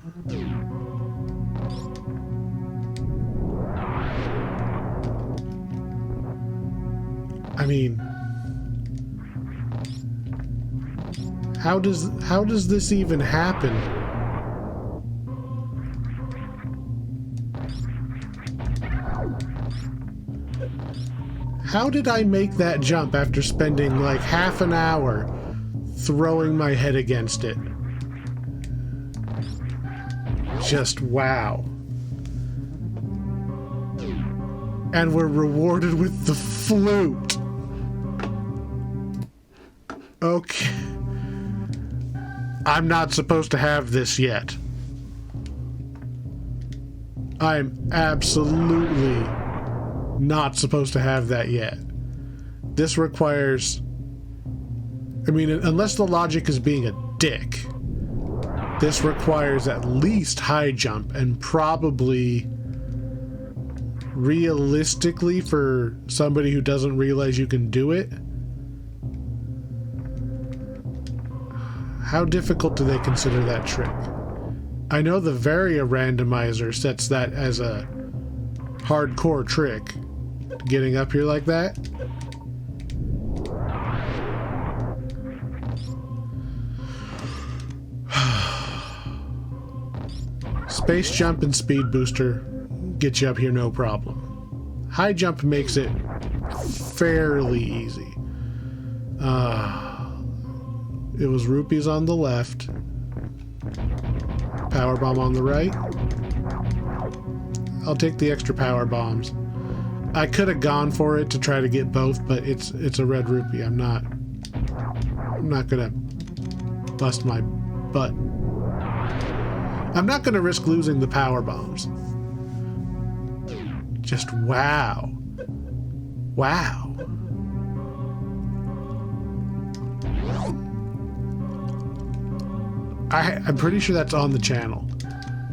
I mean, how does this even happen? How did I make that jump after spending like half an hour throwing my head against it? Just wow. And we're rewarded with the flute. Okay. I'm not supposed to have this yet. I'm absolutely not supposed to have that yet. This requires... I mean, unless the logic is being a dick, this requires at least high jump, and probably realistically for somebody who doesn't realize you can do it. How difficult do they consider that trick? I know the Varia randomizer sets that as a hardcore trick, getting up here like that. Space jump and speed booster get you up here no problem. High jump makes it fairly easy. It was rupees on the left, power bomb on the right. I'll take the extra power bombs. I could have gone for it to try to get both, but it's a red rupee. I'm not gonna bust my butt. I'm not gonna risk losing the power bombs. Just wow. Wow. I'm pretty sure that's on the channel.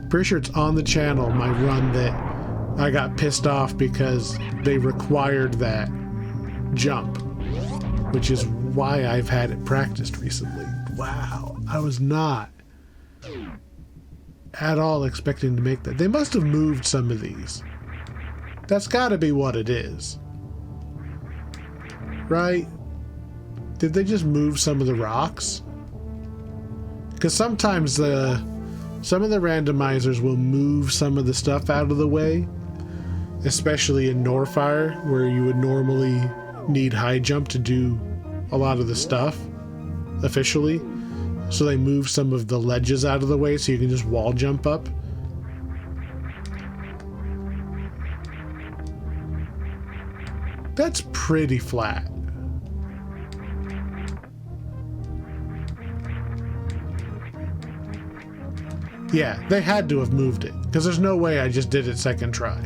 Pretty sure it's on the channel, my run that I got pissed off because they required that jump, which is why I've had it practiced recently. Wow, I was not at all expecting to make that. They must have moved some of these. That's gotta be what it is. Right? Did they just move some of the rocks? Because sometimes some of the randomizers will move some of the stuff out of the way, especially in Norfire, where you would normally need high jump to do a lot of the stuff officially. So they move some of the ledges out of the way so you can just wall jump up. That's pretty flat. Yeah, they had to have moved it, because there's no way I just did it second try.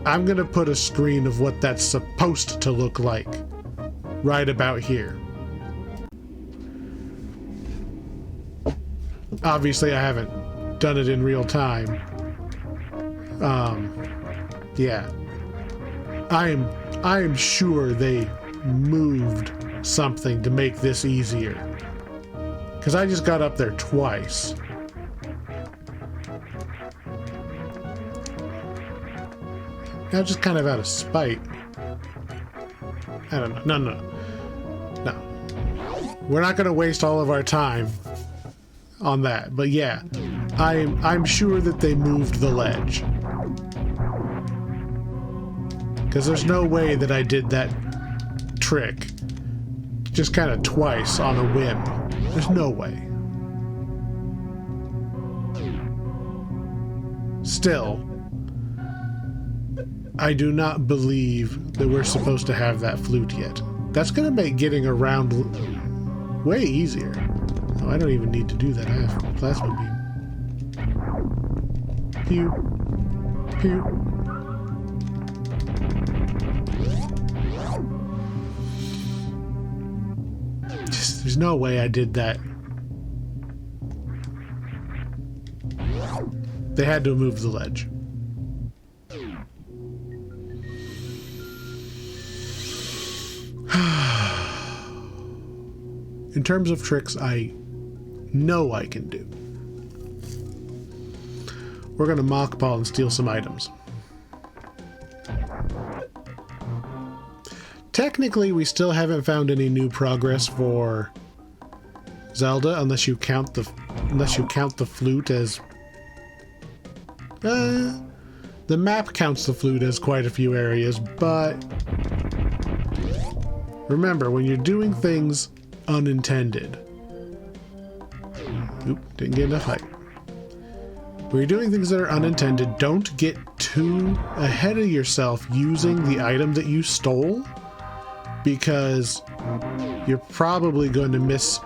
I'm gonna put a screen of what that's supposed to look like right about here. Obviously, I haven't done it in real time. Yeah. I am sure they moved something to make this easier. Because I just got up there twice. Now, just kind of out of spite. I don't know. No. We're not going to waste all of our time on that. But yeah, I'm sure that they moved the ledge. Because there's no way that I did that trick just kind of twice on a whim. There's no way. Still, I do not believe that we're supposed to have that flute yet. That's going to make getting around way easier. Oh, I don't even need to do that. I have plasma beam. Pew. Pew. There's no way I did that. They had to move the ledge. In terms of tricks I know I can do, we're going to mock ball and steal some items. Technically, we still haven't found any new progress for Zelda, unless you count the flute as the map counts the flute as quite a few areas, but remember, when you're doing things unintended, didn't get enough height. When you're doing things that are unintended, don't get too ahead of yourself using the item that you stole, because you're probably going to miss.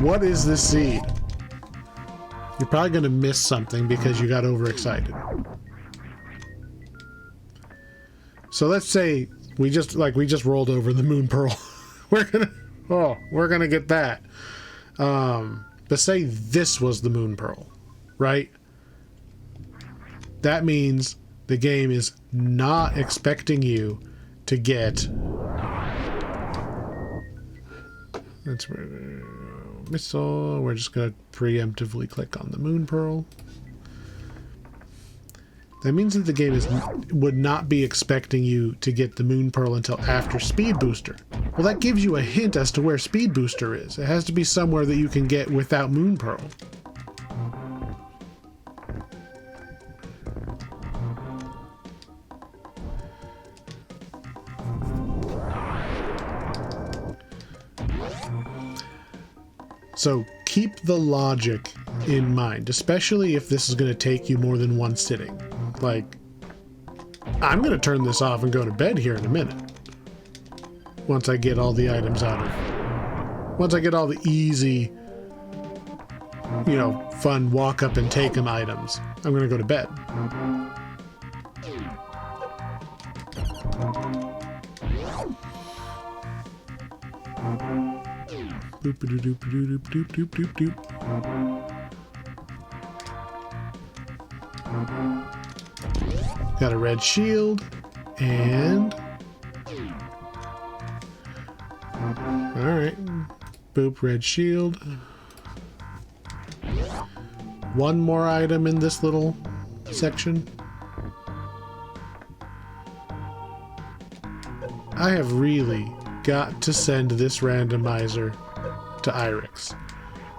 What is this seed? You're probably going to miss something because you got overexcited. So let's say we just rolled over the moon pearl. we're gonna get that. But say this was the moon pearl, right? That means the game is not expecting you to get. That's missile. We're just gonna preemptively click on the moon pearl. That means that the game would not be expecting you to get the moon pearl until after speed booster. Well, that gives you a hint as to where speed booster is. It has to be somewhere that you can get without moon pearl. So keep the logic in mind, especially if this is going to take you more than one sitting. Like, I'm going to turn this off and go to bed here in a minute. Once I get all the items out of... Once I get all the easy, you know, fun walk up and take them items, I'm going to go to bed. Got a red shield, and... Alright. Boop, red shield. One more item in this little section. I have really got to send this randomizer to Irix,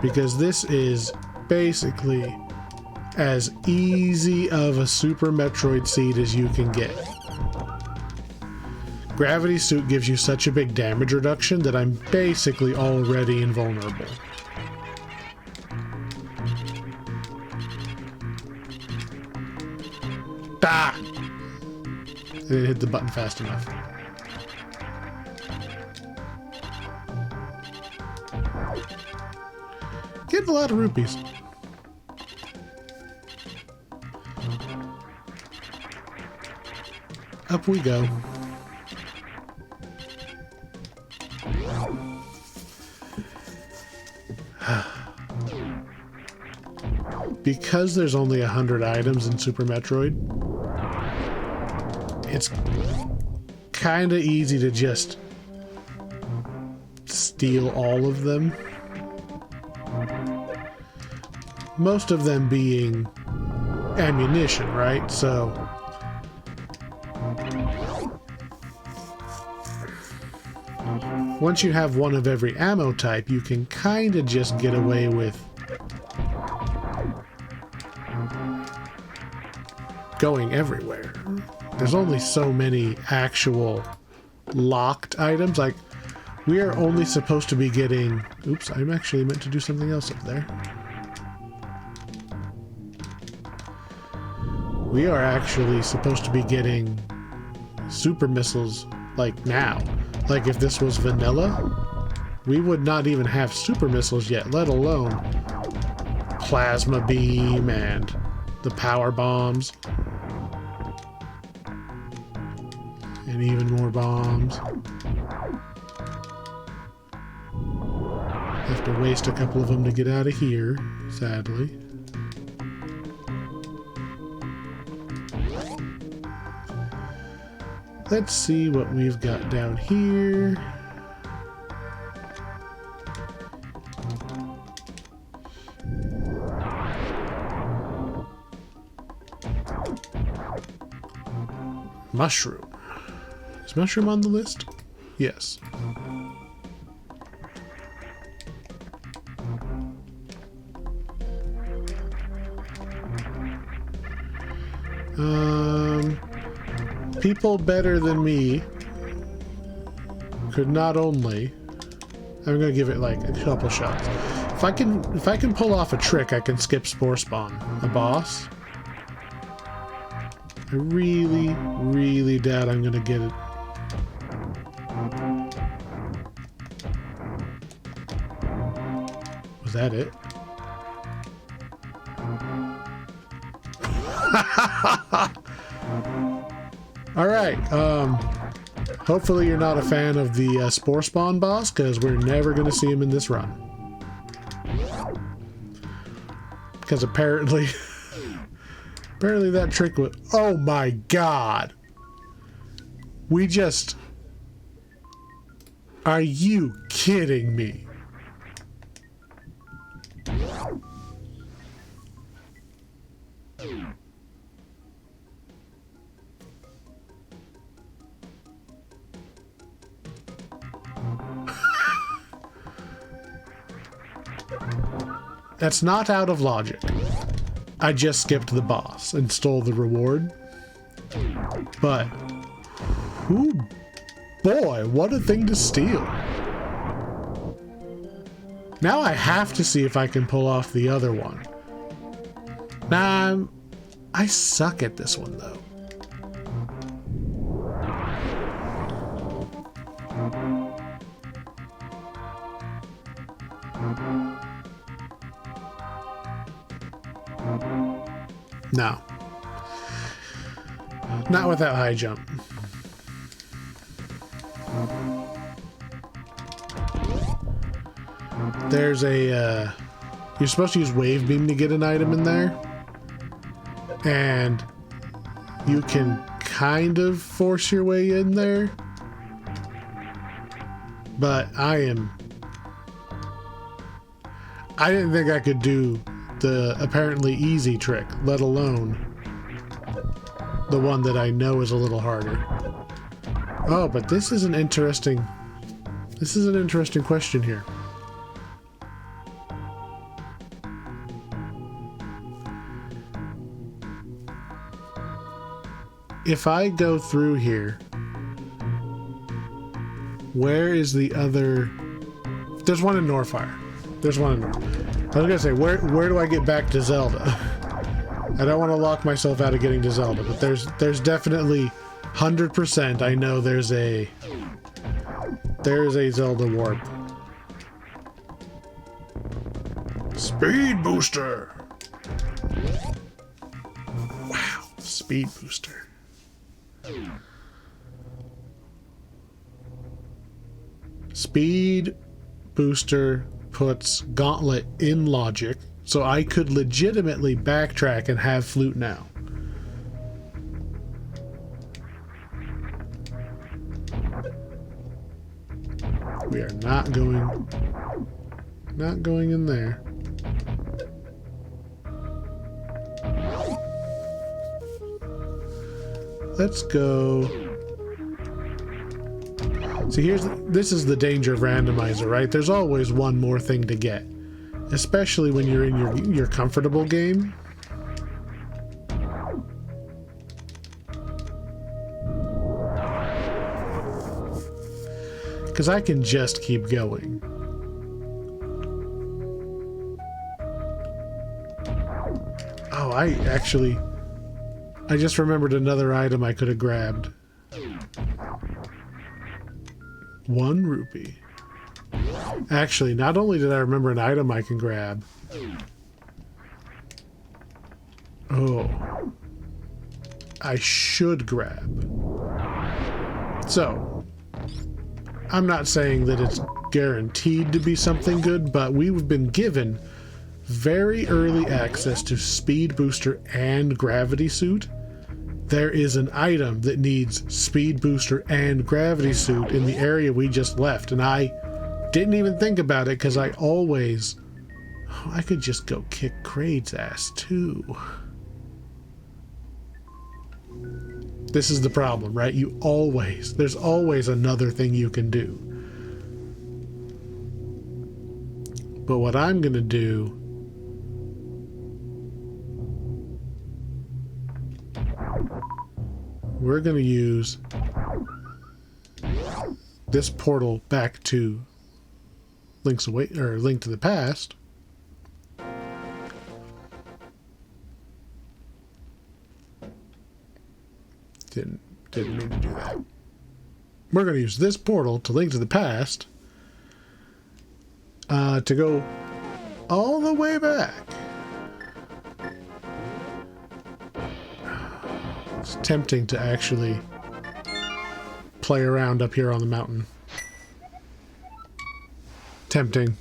because this is basically as easy of a Super Metroid seed as you can get. Gravity Suit gives you such a big damage reduction that I'm basically already invulnerable. Ah! I didn't hit the button fast enough. Getting a lot of rupees. Up we go. Because there's only 100 items in Super Metroid, it's kind of easy to just steal all of them. Most of them being ammunition, right? So once you have one of every ammo type, you can kind of just get away with going everywhere. There's only so many actual locked items. Like, we are only supposed to be getting... Oops, I'm actually meant to do something else up there. We are actually supposed to be getting super missiles, like, now. Like, if this was vanilla, we would not even have super missiles yet, let alone plasma beam and the power bombs. And even more bombs. Have to waste a couple of them to get out of here, sadly. Let's see what we've got down here. Mushroom. Is mushroom on the list? Yes. People better than me could not only... I'm gonna give it like a couple shots. If I can pull off a trick, I can skip Spore Spawn, a boss. I really, really doubt I'm gonna get it. Was that it? Alright, hopefully you're not a fan of the Spore Spawn boss, because we're never going to see him in this run. Because apparently... apparently that trick was... Oh my god! We just... Are you kidding me? That's not out of logic. I just skipped the boss and stole the reward. But, ooh, boy, what a thing to steal. Now I have to see if I can pull off the other one. Nah, I suck at this one though. No. Not with that high jump. There's a, you're supposed to use wave beam to get an item in there. And you can kind of force your way in there. But I didn't think I could do the apparently easy trick, let alone the one that I know is a little harder. Oh, but this is an interesting question here. If I go through here, where is the other... There's one in Norfire. There's one in Norfire. I was gonna say, where do I get back to Zelda? I don't want to lock myself out of getting to Zelda, but there's definitely 100% I know there's a Zelda warp. Speed booster. Wow, speed booster. Speed booster puts Gauntlet in logic, so I could legitimately backtrack and have flute now. We are not going in there. Let's go. See, this is the danger of Randomizer, right? There's always one more thing to get, especially when you're in your comfortable game. Because I can just keep going. Oh, I just remembered another item I could have grabbed. 1 rupee. Actually, not only did I remember an item I can grab. Oh. I should grab. So, I'm not saying that it's guaranteed to be something good, but we've been given very early access to Speed Booster and Gravity Suit. There is an item that needs Speed Booster and Gravity Suit in the area we just left, and I didn't even think about it because I could just go kick Kraid's ass too. This is the problem, right? There's always another thing you can do. But what I'm gonna do we're going to use this portal back to Link to the Past. Didn't mean to do that. We're going to use this portal to Link to the Past to go all the way back. It's tempting to actually play around up here on the mountain. Tempting.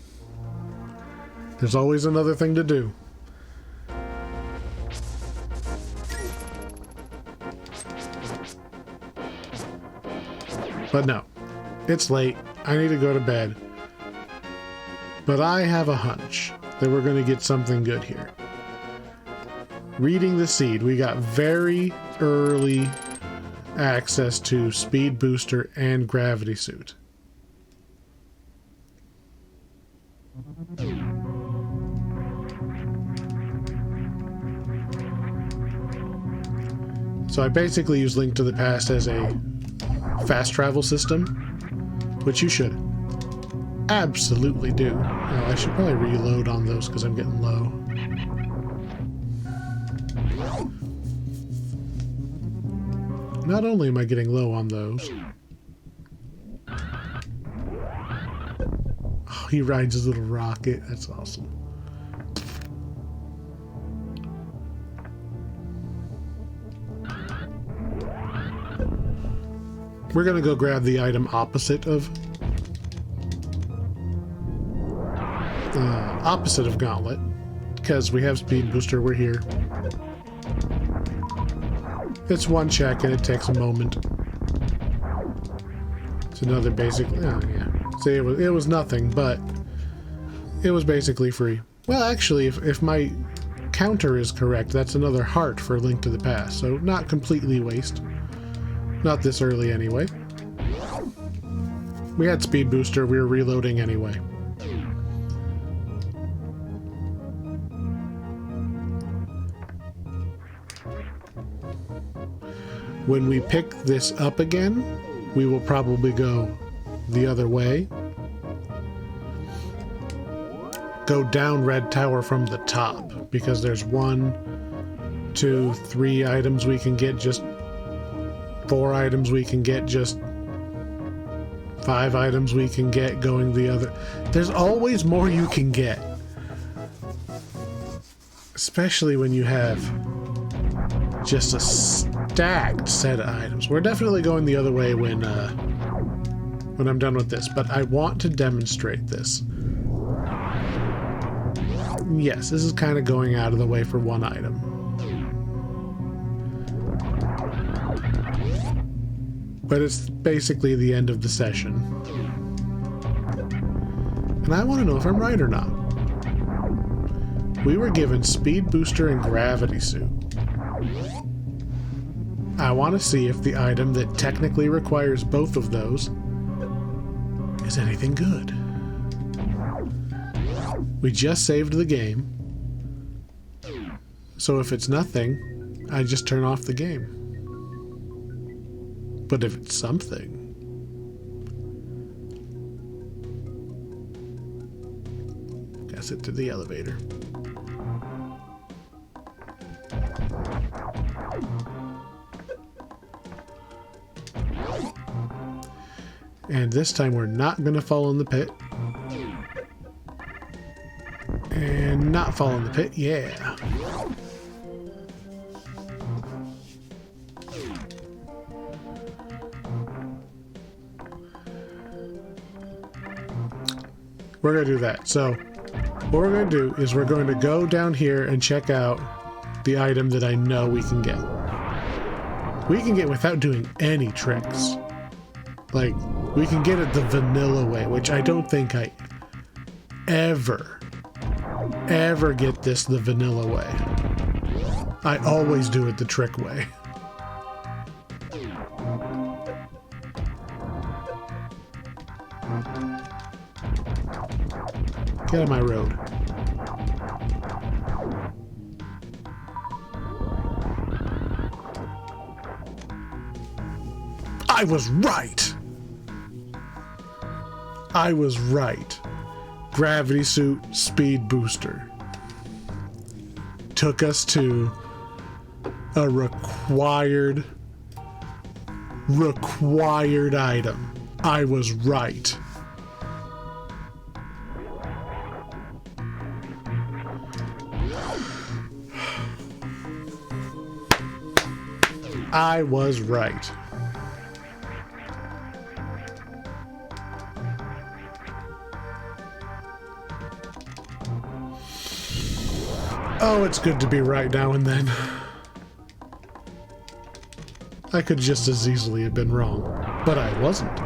There's always another thing to do. But no, it's late. I need to go to bed. But I have a hunch that we're going to get something good here. Reading the seed, we got very early access to Speed Booster and Gravity Suit. So I basically use Link to the Past as a fast travel system, which you should absolutely do. Oh, I should probably reload on those because I'm getting low. Not only am I getting low on those. Oh, he rides his little rocket. That's awesome. We're gonna go grab the item opposite of Gauntlet, because we have Speed Booster. We're here. It's one check and it takes a moment. It's another basic. Oh yeah. See, it was nothing, but it was basically free. Well, actually, if my counter is correct, that's another heart for Link to the Past. So not completely waste. Not this early anyway. We had Speed Booster. We were reloading anyway. When we pick this up again, we will probably go the other way. Go down Red Tower from the top, because there's 1, to 3 items we can get just 4 items we can get just 5 items we can get going the other. There's always more you can get. Especially when you have just a stacked set of items. We're definitely going the other way when I'm done with this, but I want to demonstrate this. Yes, this is kind of going out of the way for 1 item. But it's basically the end of the session. And I want to know if I'm right or not. We were given Speed Booster and Gravity Suit. I want to see if the item that technically requires both of those is anything good. We just saved the game. So if it's nothing, I just turn off the game. But if it's something... Guess it to the elevator. And this time we're not going to fall in the pit. And not fall in the pit, yeah. We're going to do that. So what we're going to do is we're going to go down here and check out the item that I know we can get. We can get without doing any tricks. Like, we can get it the vanilla way, which I don't think I ever get this the vanilla way. I always do it the trick way. Get out of my road. I was right! I was right. Gravity Suit Speed Booster took us to a required item. I was right. I was right. Oh, it's good to be right now and then. I could just as easily have been wrong, but I wasn't.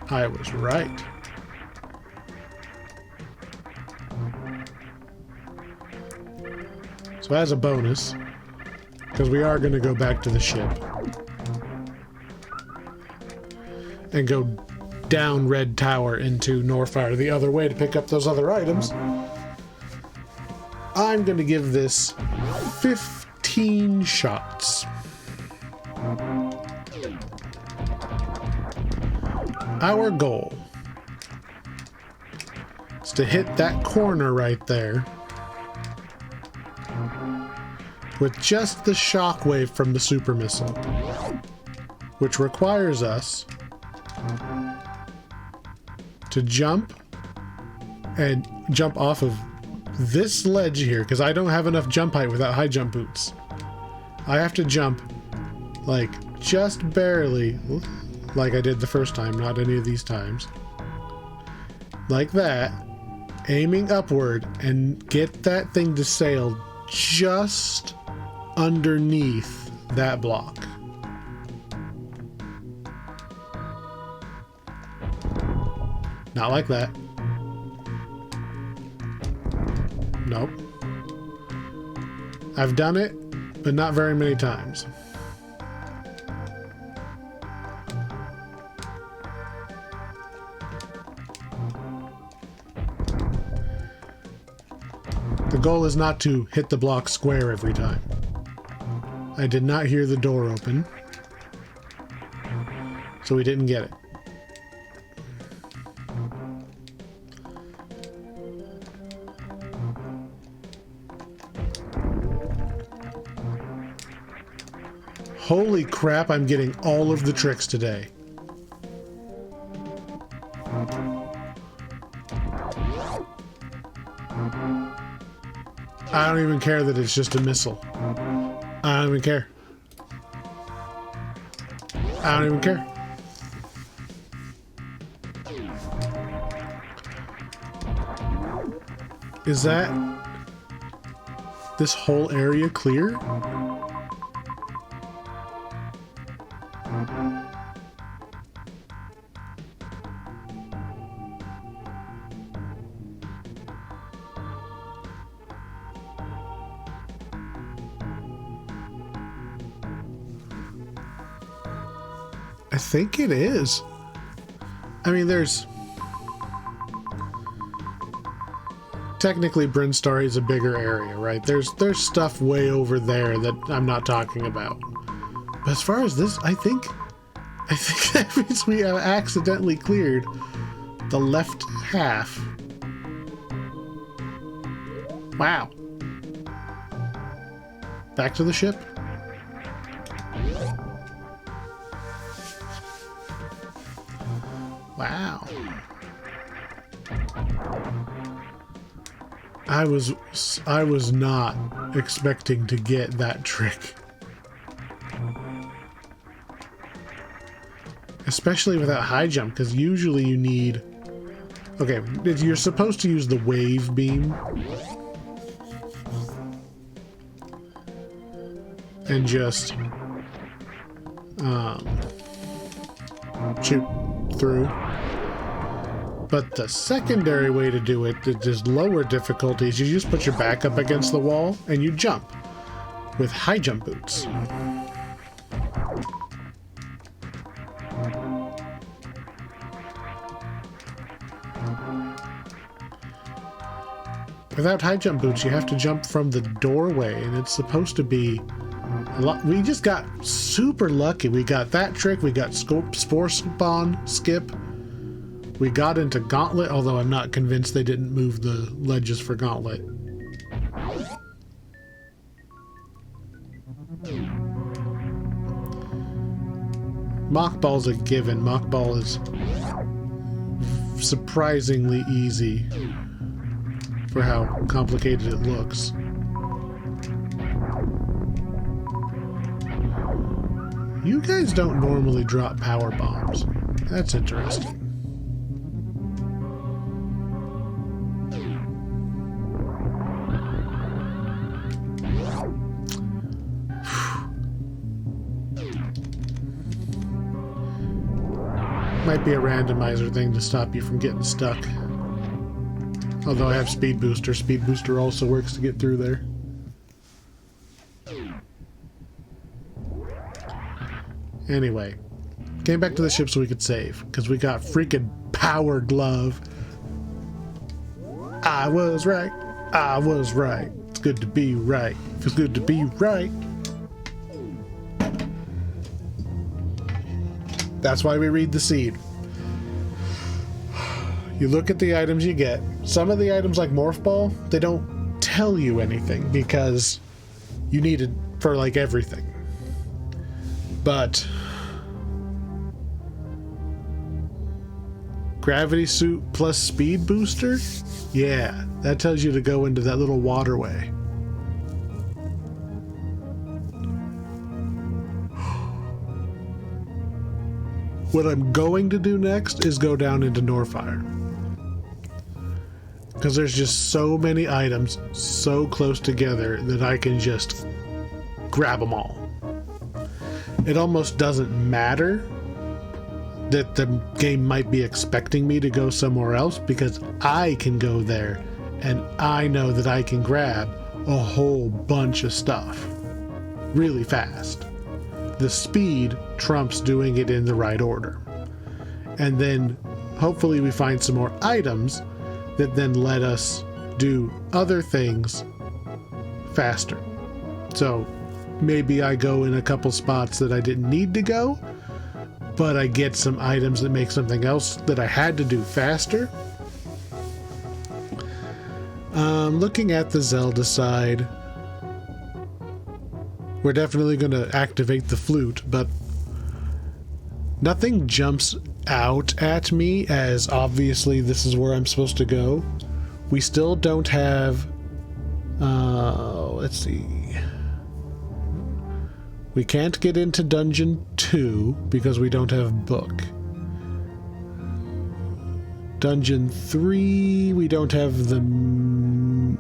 I was right. So as a bonus, because we are going to go back to the ship and go down Red Tower into Northfire the other way to pick up those other items, I'm going to give this 15 shots. Our goal is to hit that corner right there with just the shockwave from the super missile, which requires us to jump off of this ledge here, because I don't have enough jump height without high jump boots. I have to jump like just barely, like I did the first time, not any of these times. Like that, aiming upward and get that thing to sail just underneath that block. Not like that. Nope. I've done it, but not very many times. The goal is not to hit the block square every time. I did not hear the door open, so we didn't get it. Holy crap, I'm getting all of the tricks today. I don't even care that it's just a missile. I don't even care. I don't even care. Is that this whole area clear? I think it is. I mean, there's... Technically, Brinstar is a bigger area, right? There's stuff way over there that I'm not talking about. But as far as this, I think that means we have accidentally cleared the left half. Wow. Back to the ship. Wow. I was not expecting to get that trick. Especially without high jump, because usually you need... Okay, you're supposed to use the wave beam. And just... shoot through. But the secondary way to do it, that is lower difficulties, you just put your back up against the wall and you jump with high jump boots. Without high jump boots, you have to jump from the doorway, and it's supposed to be a lot. We just got super lucky. We got that trick, we got Spore Spawn, Skip. We got into Gauntlet, although I'm not convinced they didn't move the ledges for Gauntlet. Mock Ball's a given. Mock Ball is surprisingly easy for how complicated it looks. You guys don't normally drop power bombs. That's interesting. Might be a randomizer thing to stop you from getting stuck. Although I have Speed Booster. Speed Booster also works to get through there. Anyway, came back to the ship so we could save, because we got freaking Power Glove. I was right. I was right. It's good to be right. Feels good to be right. That's why we read the seed. You look at the items you get. Some of the items like Morph Ball, they don't tell you anything because you need it for like everything. But Gravity Suit plus Speed Booster? Yeah, that tells you to go into that little waterway. What I'm going to do next is go down into Norfire. Because there's just so many items so close together that I can just grab them all. It almost doesn't matter that the game might be expecting me to go somewhere else, because I can go there and I know that I can grab a whole bunch of stuff really fast. The speed trumps doing it in the right order. And then hopefully we find some more items that then let us do other things faster. So maybe I go in a couple spots that I didn't need to go, but I get some items that make something else that I had to do faster. Looking at the Zelda side, We're definitely going to activate the flute, but nothing jumps out at me as obviously this is where I'm supposed to go. We still don't have... let's see. We can't get into Dungeon 2 because we don't have book. Dungeon 3, we don't have the...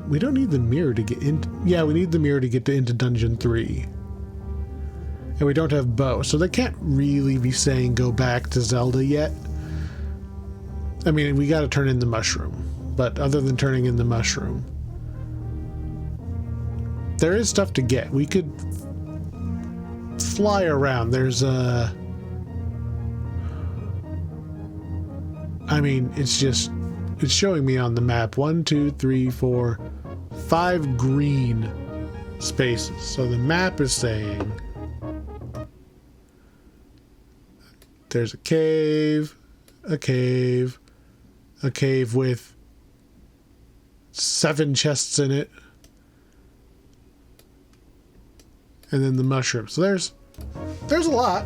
We don't need the mirror to get in... Yeah, we need the mirror to get into Dungeon 3. And we don't have bow, so they can't really be saying go back to Zelda yet. I mean, we gotta turn in the mushroom. But other than turning in the mushroom, there is stuff to get. We could fly around. There's a... I mean, it's just... It's showing me on the map 1, 2, 3, 4, 5 green spaces. So the map is saying there's a cave, a cave, a cave with 7 chests in it, and then the mushroom. So there's a lot.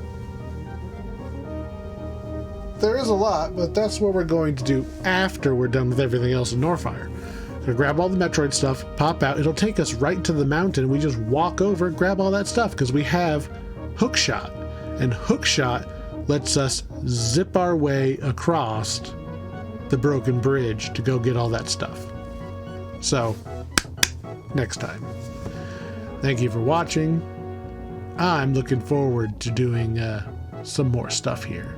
There is a lot, but that's what we're going to do after we're done with everything else in Northfire. So grab all the Metroid stuff, pop out. It'll take us right to the mountain. We just walk over, grab all that stuff, because we have Hookshot. And Hookshot lets us zip our way across the broken bridge to go get all that stuff. So, next time. Thank you for watching. I'm looking forward to doing some more stuff here.